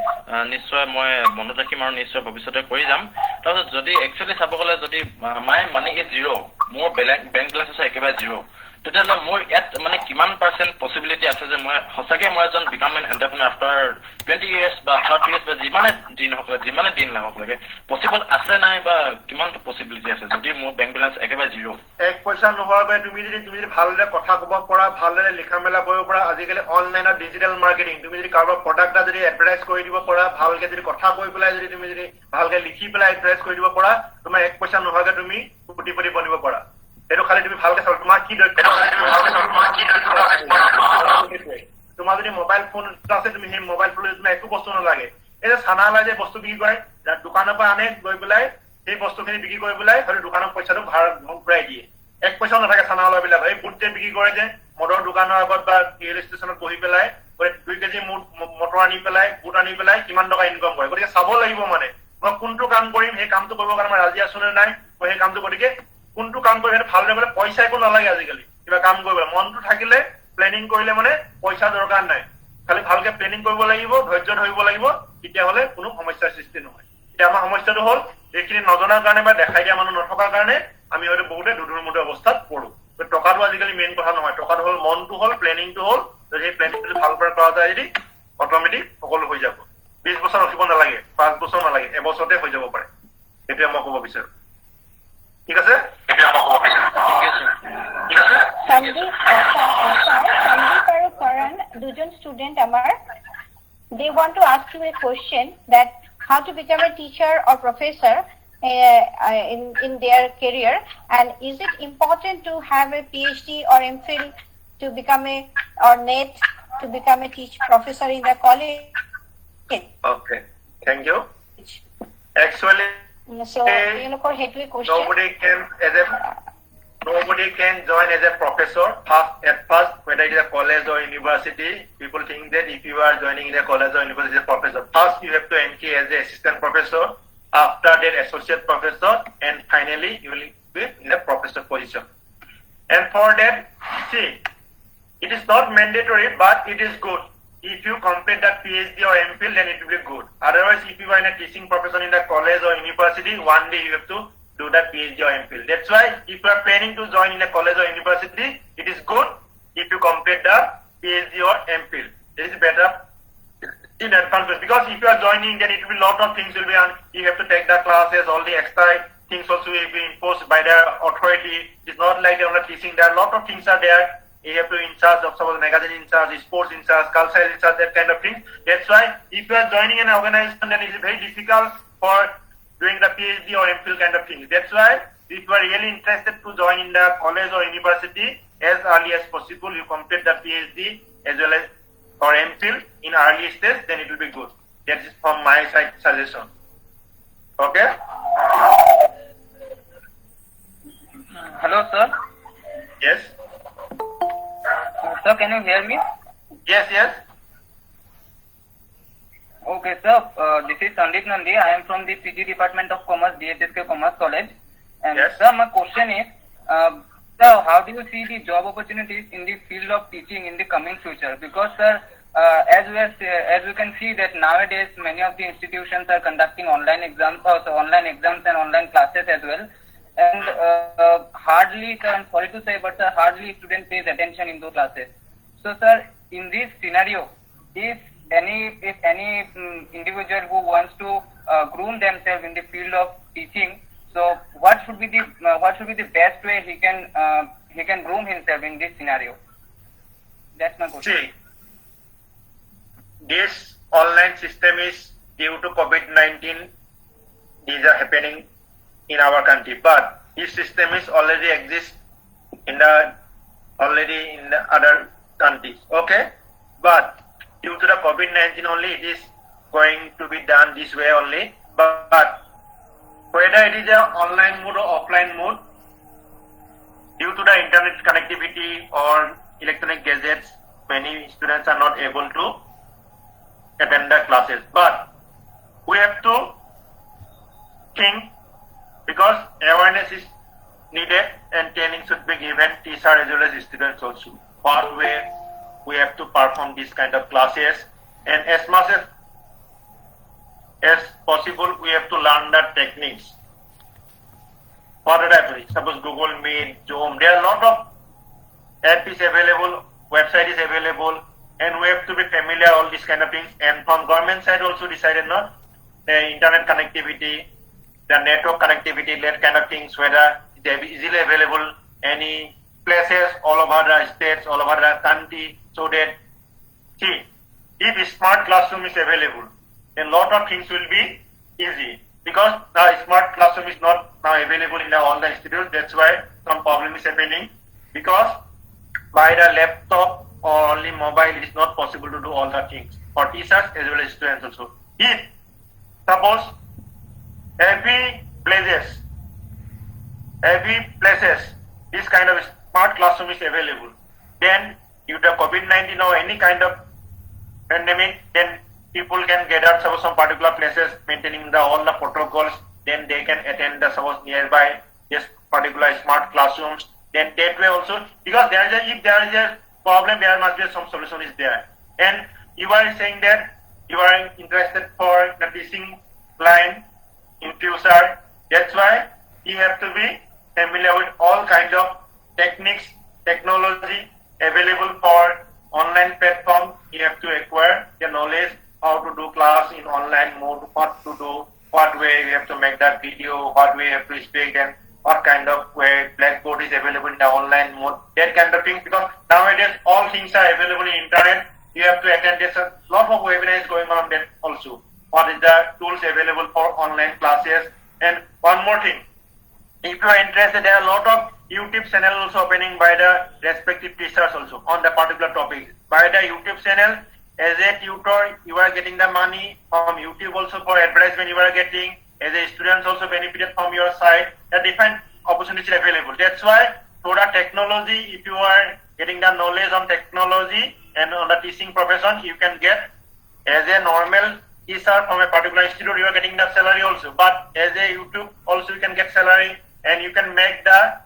নিশ্চয় মই মনত ৰাখিম আৰু নিশ্চয় ভৱিষ্যতে কৰি যাম তাৰপিছত যদি একচুৱেলি চাব গ'লে যদি মাই মানি ইজ জিৰ' মোৰ বেংক বেলেঞ্চ আছে একেবাৰে জিৰ' তেতিয়াহ'লে মোৰ ইয়াত মানে কিমান % পচিবিলিটি আছে যে মই সঁচাকৈ মই এজন বিকাম এন এণ্টাৰপ্ৰেনাৰ আফটাৰ 20 years বা 30 years বা যিমানে দিন লাগক লাগে পচিবল আছে নাই বা কিমান পচিবিলিটি আছে যদি মোৰ বেংক বেলেঞ্চ একেবাৰে জিৰ' এক পইচা নোহোৱাকৈ তুমি যদি ভালদৰে কথা ক'ব পৰা ভালদৰে লিখা মেলা কৰিব পৰা আজিকালি অনলাইনত ডিজিটেল মাৰ্কেটিং তুমি যদি কাৰোবাৰ প্ৰডাক্ট এটা যদি এডভাৰটাইজ কৰি দিব পৰা ভালকে যদি কথা কৈ পেলাই যদি তুমি যদি ভালকে লিখি পেলাই এডভাৰটাইজ কৰি দিব পৰা তোমাৰ এক পইচা নোহোৱাকৈ তুমি কোটিপতি বনিব পাৰা সেইটো খালি তুমি ভালকে চাব তোমাৰ কি দক্ষতা তোমাৰ যদি মোবাইল ফোন আছে তুমি সেই মোবাইল ফোনত তোমাৰ একো বস্তু নালাগে এই যে চানালাই যে বস্তু বিক্ৰী কৰে দোকানৰ পৰা আনে গৈ পেলাই সেই বস্তুখিনি বিক্ৰী কৰি পেলাই হয়তো দোকানৰ পইচাটো ভাড়া ঘূৰাই দিয়ে এক পইচাও নাথাকে চানালাই বিলাক এই বুট যে বিক্ৰী কৰে যে মদৰ দোকানৰ আগত বা ৰেল ষ্টেচনত বহি পেলাই 2 কেজি মটৰ আনি পেলাই বুট আনি পেলাই কিমান টকা ইনকাম কৰে গতিকে চাব লাগিব মানে মই কোনটো কাম কৰিম সেই কামটো কৰিবৰ কাৰণে মই ৰাজি আছো নে নাই মই সেই কামটো গতিকে কোনটো কাম কৰিম সেইটো ভালদৰে মানে পইচা একো নালাগে আজিকালি কিবা কাম কৰিবলৈ মনটো থাকিলে প্লেনিং কৰিলে মানে পইচা দৰকাৰ নাই খালি ভালকে প্লেনিং কৰিব লাগিব ধৈৰ্য ধৰিব লাগিব তেতিয়াহ'লে কোনো সমস্যাৰ সৃষ্টি নহয় এতিয়া আমাৰ সমস্যাটো হ'ল এইখিনি নজনাৰ কাৰণে বা দেখাই দিয়া মানুহ নথকাৰ কাৰণে আমি হয়তো বহুতে দুধুৰমুধুৰ অৱস্থাত পৰোঁ টকাটো আজিকালি মেইন কথা নহয় টকাটো হ'ল মনটো হ'ল প্লেনিংটো হ'ল যদি সেই প্লেনিংটো যদি ভালকৈ কৰা যায় যদি অট'মেটিক সকলো হৈ যাব 20 বছৰ ৰখিব নালাগে 5 বছৰ নালাগে এবছৰতে হৈ যাব পাৰে সেইটোৱে মই ক'ব বিচাৰোঁ ঠিক আছে Sandeep and Karan, দুজন student amar, they want to ask you a question that how to become a teacher or professor in their career, and is it important to have a PhD or MPhil to become or NET to become a professor in the college? Okay, thank you. Actually, So, question. Nobody can join as a professor at first, whether it is a college or university. People think that if you are joining in a college or university as a professor, first you have to entry as an assistant professor, after that associate professor, and finally you will be in a professor position. And for that, see, It is not mandatory, but it is good. If you complete that PhD or MPhil, then it will be good. Otherwise, if you are in a teaching profession in the college or university, one day you have to do that PhD or MPhil. That's why if you are planning to join in a college or university, it is good if you complete the PhD or MPhil. It is better in advance, because if you are joining, then it will be lot of things will be on. You have to take the classes, all the extra things also will be imposed by the authority. It's not like on the teaching. There are a lot of things are there. You have to in charge of some magazine in charge, sports in charge, cultural in charge, that kind of thing. That's why if you are joining an organization, then it is very difficult for doing the PhD or MPhil kind of things. That's why if you are really interested to join in the college or university, as early as possible, you complete the PhD as well as or MPhil in early stage, then it will be good. That is from my side suggestion. Okay? Hello, sir. Yes? Sir, can you hear me? Yes, yes. Okay, sir. This is Sandeep Nandi. I am from the PG Department of Commerce, DHSK Commerce College. And Yes. sir, my question is, sir, how do you see the job opportunities in the field of teaching in the coming future? Because, sir, as we can see that nowadays many of the institutions are conducting online exams, also online exams and online classes as well. And hardly, sir, I'm sorry to say, but sir, hardly student pays attention in those classes. So, sir, in this scenario, if any individual who wants to groom themselves in the field of teaching, so what should be the best way he can groom himself in this scenario? That's my question. See, this online system is due to COVID-19. These are happening in our country, but this system is already exist in the other countries. Okay, but due to the COVID-19 only, it is going to be done this way only. But whether it is an online mode or offline mode, due to the internet connectivity or electronic gadgets, many students are not able to attend the classes. But we have to think, because awareness is needed and training should be given teacher as well as students also. What way we have to perform this kind of classes, and as much as possible we have to learn the techniques. For that, suppose Google Meet, Zoom, there are a lot of app is available, website is available, and we have to be familiar all these kind of things. And from government side also decided not the internet connectivity, the network connectivity, that kind of things, whether they be easily available any places all over the states, all over the country, so that see, if a smart classroom is available, then lot of things will be easy. Because the smart classroom is not now available in all the institutes, that's why some problem is happening. Because by the laptop or only mobile, it is not possible to do all the things for teachers as well as students also. If suppose every places, this kind of smart classroom is available, then due to COVID-19 or any kind of pandemic, then people can gather suppose some particular places maintaining all the protocols, then they can attend the suppose nearby this particular smart classrooms. Then that way also, because if there is a problem, there must be some solution is there. And you are saying that you are interested for the teaching line in future. That's why you have to be familiar with all kinds of techniques, technology available for online platform. You have to acquire the knowledge how to do class in online mode, what to do, what way you have to make that video, what way you have to speak, and what kind of way Blackboard is available in the online mode, that kind of thing. Because nowadays all things are available in internet. You have to attend. There's a lot of webinars going on there also. What is the tools available for online classes? And one more thing, if you are interested, there are a lot of YouTube channels also opening by the respective teachers also on the particular topic. By the YouTube channel, as a tutor, you are getting the money from YouTube also for advertisement you are getting. As a student also benefited from your side. There are different opportunities available. That's why through the technology, if you are getting the knowledge on technology and on the teaching profession, you can get as a normal teacher from a particular institute, you are getting the salary also. But as a YouTube also you can get salary, and you can make the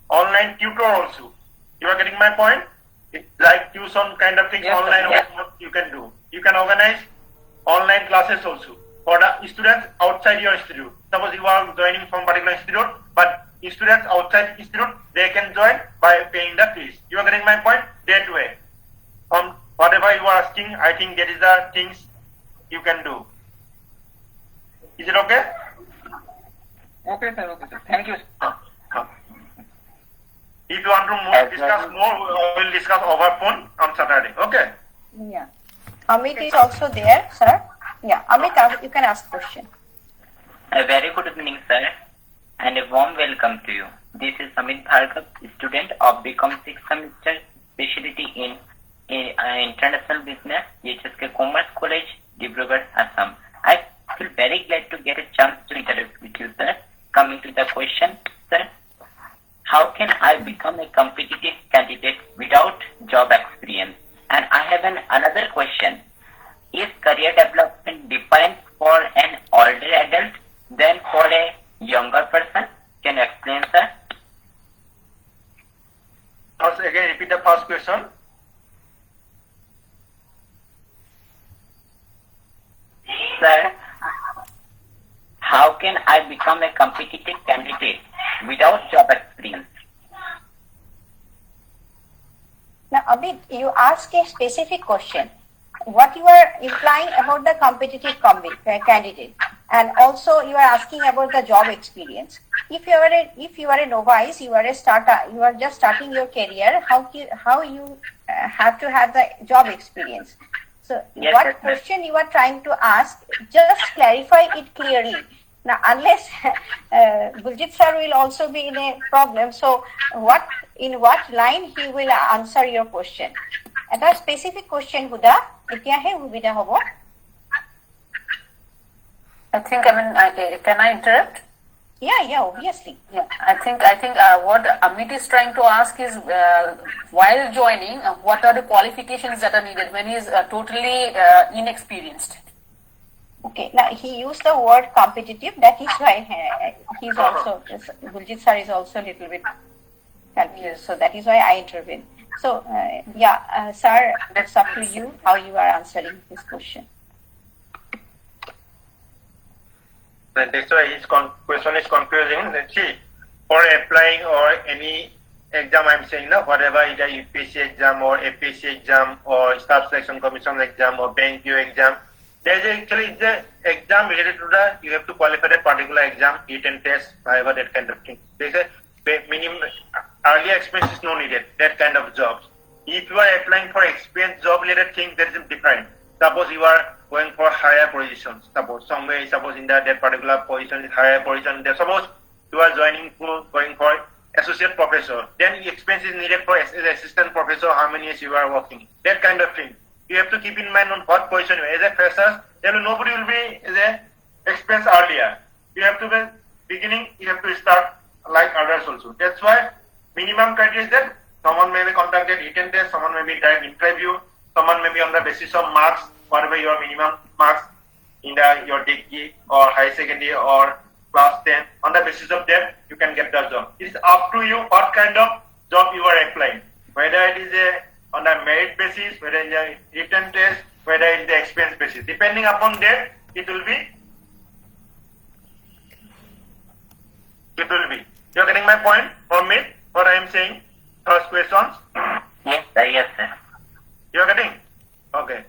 online tutor also. You are getting my point? It's like tuition kind of thing, Yes, sir. online Yes. what you can do. You can organize online classes also for the students outside your institute. Suppose you are joining from particular institute, but students outside institute, they can join by paying the fees. You are getting my point? That way. Whatever you are asking, I think that is the things you can do. Is it okay? Okay, sir. Okay, sir. Thank you. If you want to discuss more, we will discuss over phone on Saturday. Okay? Yeah. Amit is also there, sir. Yeah, Amit, you can ask question. A very good evening, sir, and a warm welcome to you. This is Amit Bhargav, student of BCom 6th semester, specialty in International Business, HSK Commerce College, Dibrugarh, Assam. I feel very glad to get a chance to interact with you, sir. Coming to the question, sir, how can I become a competitive candidate without job experience? And I have another question. Is career development different for an older adult than for a younger person? Can you explain, sir? Also, again, repeat the first question. Sir, how can I become a competitive candidate without job experience? Now, Abid, you ask a specific question. What you are implying about the competitive candidate, and also you are asking about the job experience. If you are a novice, you are a starter, you are just starting your career. How you have to have the job experience? So, Yes, what yes, ma'am. question you are trying to ask? Just clarify it clearly. Now, unless Buljit sir will also be in a problem, so in what line he will answer your question? At a specific question, Huda, এতিয়াহে সুবিধা হ'ব. I think, can I interrupt? Yeah, obviously. Yeah, I think what Amit is trying to ask is, while joining, what are the qualifications that are needed when he is totally inexperienced? Okay, now he used the word competitive. That is why he's also, Buljit sir is also a little bit confused. So that is why I intervene. So, sir, it's up to you how you are answering this question. That's why his question is confusing. Let's see, for applying or any exam, I'm saying now, whatever either UPSC exam or APSC exam or Staff Selection Commission exam or Bank U exam, there's actually the exam related to the, you have to qualify that particular exam, written test, whatever, that kind of thing. There's a minimum, earlier experience is no needed, that kind of jobs. If you are applying for experience job related things, that is different. Suppose you are going for higher positions, suppose in that particular position is higher position, suppose you are going for associate professor, then experience is needed for assistant professor, how many years you are working, that kind of thing. You have to keep in mind on what position you are. As a fresher, then nobody will be as a experience earlier. You have to be beginning, you have to start like others also. That's why minimum criteria is that someone may be conducted written test, someone may be direct interview, someone may be on the basis of marks, whatever your minimum marks in your degree or high secondary or class 10. On the basis of that, you can get the job. It's up to you what kind of job you are applying. Whether it is on a merit basis, whether it is a written test, whether it is the experience basis. Depending upon that, it will be. You are getting my point from me? What I am saying? First questions. Yes, sir. Yes, sir. You are getting? Okay.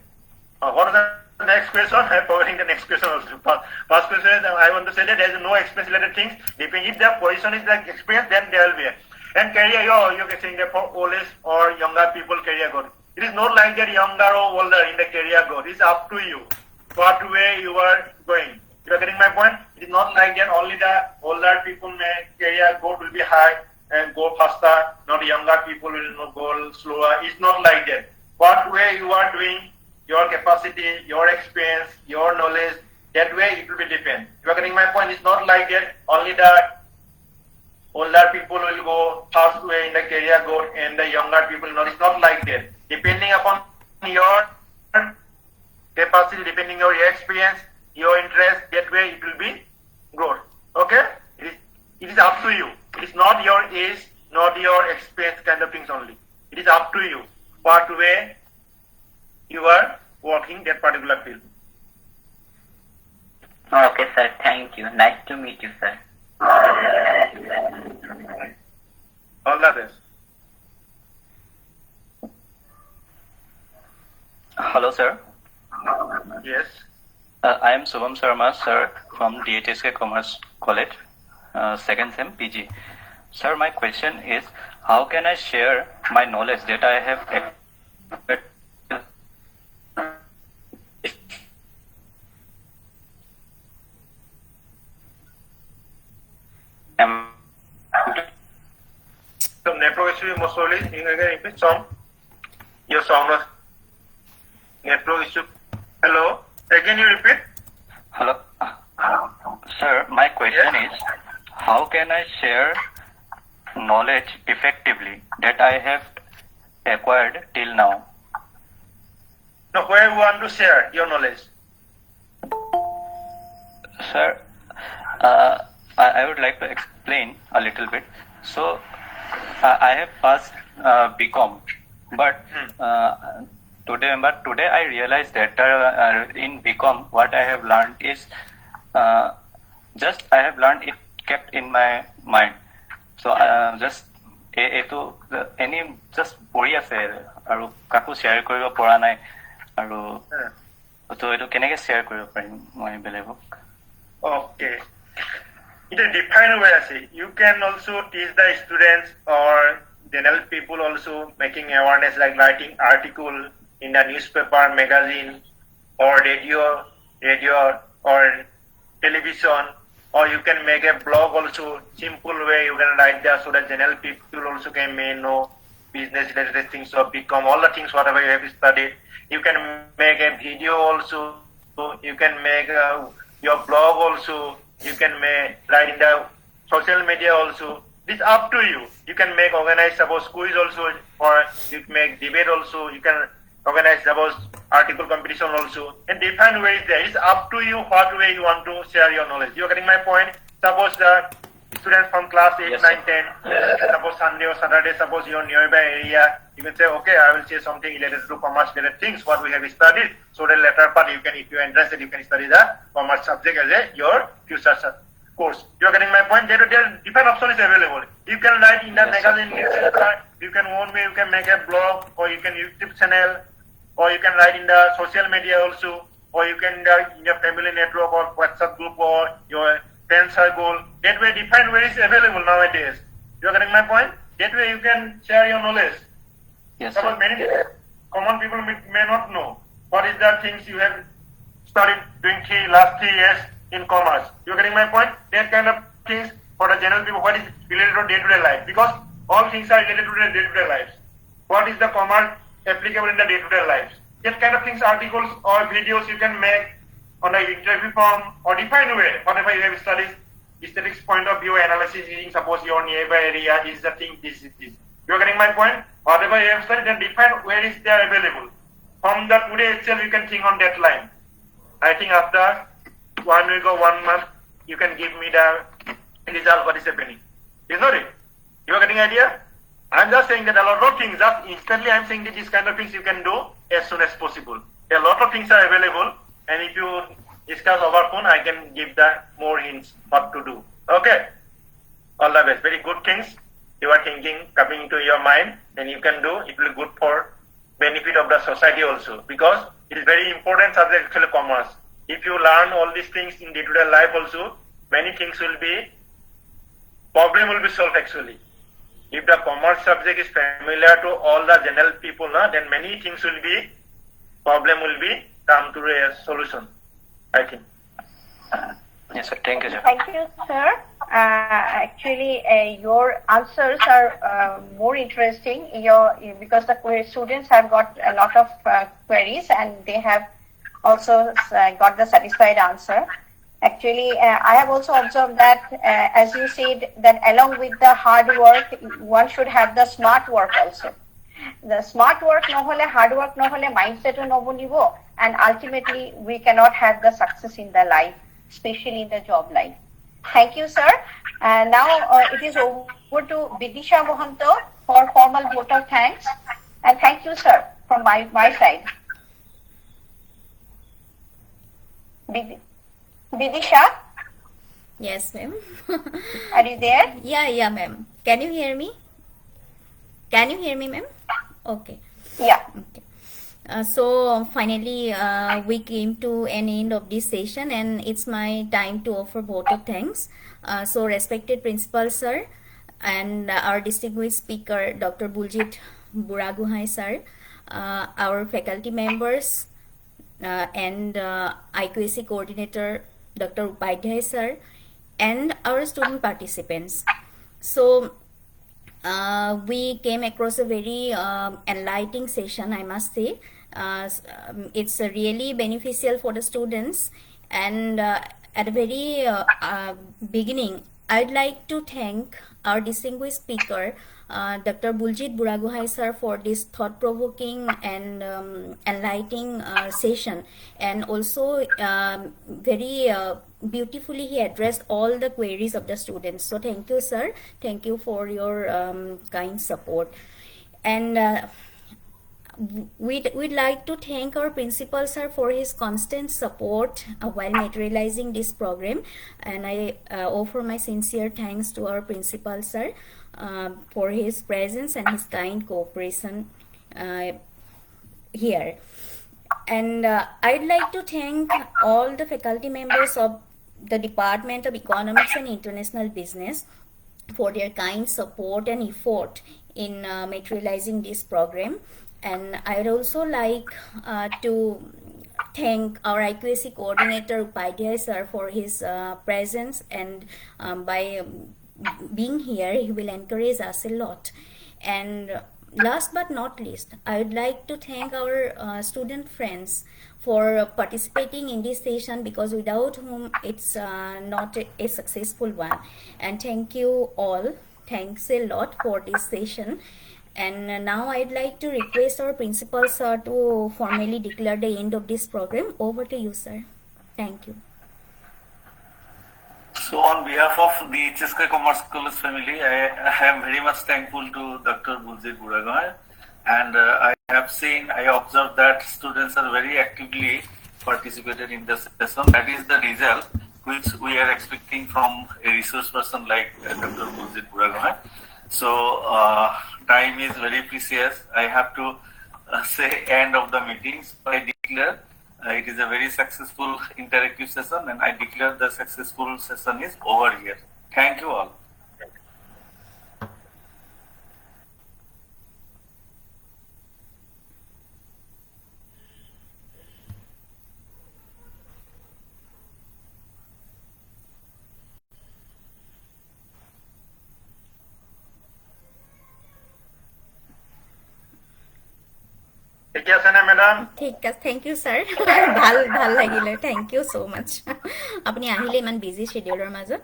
What is the next question? I am forwarding the next question also. First question is, I want to say that there is no experience related things. If the position is like experience, then there will be a. And career, you are saying that for old or younger people career growth. It is not like that younger or older in the career growth. It is up to you. What way you are going. You are getting my point? It is not like that only the older people may career growth will be high and go faster, not younger people will not go slower. It's not like that. What way you are doing, your capacity, your experience, your knowledge, that way it will be different. You are getting my point? It's not like that only the older people will go fast way in the career growth and the younger people not. It's not like that. Depending upon your capacity, depending on your experience, your interest, that way it will be growth. Okay? It is up to you. It is not your age, not your experience kind of things only. It is up to you. what way you are working that particular field. Okay, sir. Thank you. Nice to meet you, sir. All the best. Hello, sir. Yes. I am Subham Sharma, sir, from DHSK Commerce College, second sem PG. Sir, my question is, how can I share my knowledge that I have Some network issue, most probably. You can repeat some. Your sound was network issue. Hello. Again, you repeat. Hello. Sir, my question is, how can I share knowledge effectively that I have acquired till now? Now, where you want to share your knowledge? Sir, I would like to explain a little bit. So, I have passed BCom, but today I realized that in BCom what I have learned is just I have learned it kept in my mind. So just any just পঢ়ি আছে আৰু কাকো share কৰিব পৰা নাই আৰু তো এটো কেনেকৈ শ্বেয়াৰ কৰিব পাৰিম মই বেলেগক? Okay. It is defined way as you can also teach the students or general people also making awareness like writing article in the newspaper, magazine, or radio or television, or you can make a blog also. Simple way you can write there so that general people also may know business related things or become all the things whatever you have studied. You can make a video also. So you can make your blog also. You can write in the social media also. It's up to you. You can make organize suppose quiz also, or you make debate also. You can organize suppose article competition also. And different ways there. It's up to you what way you want to share your knowledge. You're getting my point? Suppose the students from class 8, Yes, 9, 10, suppose Sunday or Saturday, suppose your nearby area, you can say, okay, I will say something related to commerce related things, what we have studied. So the later part, you can, if you are interested, you can study the commerce subject as your future course. You are getting my point? There different options available. You can write in the magazine, you can one way, you can make a blog, or you can YouTube channel, or you can write in the social media also, or you can in your family network or WhatsApp group or your friend circle. That way, different ways available nowadays. You are getting my point? That way, you can share your knowledge. Yes, Suppose sir. many common people may not know what is the things you have studied doing last 3 years in commerce. You are getting my point? That kind of things for the general people, what is related to day-to-day life? Because all things are related to their day-to-day lives. What is the commerce applicable in the day-to-day lives? That kind of things, articles or videos you can make on the interview form or define way, whatever you have studied, statistics point of view, analysis using suppose your nearby area is the thing, this is this. You are getting my point? Whatever you have studied, then define where is there available. From the today itself, you can think on that line. I think after 1 week or 1 month, you can give me the result what is happening. Is not it? You are getting idea? I'm just saying that a lot of things, just instantly I'm saying that these kind of things you can do as soon as possible. A lot of things are available, and if you discuss over phone, I can give the more hints what to do. Okay? All the best. Very good things you are thinking coming into your mind, and you can do. It will be good for benefit of the society also, because it is very important subject actually commerce. If you learn all these things in day-to-day life also, many things will be, problem will be solved actually. If the commerce subject is familiar to all the general people, then many things will be, problem will be come to a solution, I think. Yes, sir. Thank you, sir. Thank you, sir. Actually, your answers are more interesting because the students have got a lot of queries and they have also got the satisfied answer. Actually, I have also observed that, as you said, that along with the hard work, one should have the smart work also. The smart work no hole, hard work no hole, mindset no bonibo, and ultimately we cannot have the success in the life, especially in the job life. Thank you, sir. Now it is over to Bidisha Mohanto for formal vote of thanks. And thank you, sir, from my side. Vidisha, Yes, ma'am. are you there? Yeah, ma'am. Can you hear me? Can you hear me, ma'am? Okay. Yeah. Okay. So finally, we came to an end of this session, and it's my time to offer vote of thanks. So respected principal sir, and our distinguished speaker, Dr. Buljit Buragohai sir, our faculty members, and IQAC coordinator, Dr. Upadhyay sir, and our student participants. So we came across a very enlightening session, I must say. It's really beneficial for the students, and at the very beginning, I'd like to thank our distinguished speaker, Dr. Buljit Buragohai sir, for this thought-provoking and enlightening session, and also very beautifully he addressed all the queries of the students. So thank you, sir. Thank you for your kind support. And we'd like to thank our principal sir for his constant support while materializing this program, and I offer my sincere thanks to our principal sir for his presence and his kind cooperation here. And I'd like to thank all the faculty members of the Department of Economics and International Business for their kind support and effort in materializing this program. And I'd also like to thank our IQAC coordinator Upadhyay sir for his presence, and by being here he will encourage us a lot. And last but not least, I would like to thank our student friends for participating in this session, because without whom it's not a successful one. And thank you all. Thanks a lot for this session. And now I'd like to request our principal sir to formally declare the end of this program. Over to you, sir. Thank you. So on behalf of the HSK Commerce College family, I am very much thankful to Dr. Buljit Buragohai, and I observed that students are very actively participated in the session. That is the result which we are expecting from a resource person like Dr. Buljit Buragohai. So time is very precious. I have to say end of the meetings. I declare it is a very successful interactive session, and I declare the successful session is over here. Thank you all. ঠিক আছে না madam? ঠিক আছে, thank you sir. ভাল লাগিলে, thank you so' মাছ। আপুনি আহিলে ইমান busy শ্বেডিউলৰ মাজত,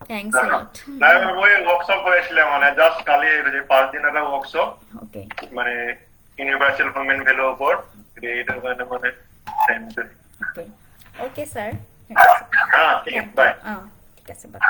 থেংকছ এ লট। নাই মই ওয়ার্কশপ হয়েছিল, মানে জাস্ট কালি 5 দিনের ওয়ার্কশপ, ওকে, মানে ইউনিভার্সাল হিউম্যান ভ্যালু উপর, এটার কারণে মানে ওকে ছাৰ। হ্যাঁ ঠিক আছে, বাই। ঠিক আছে, বাই।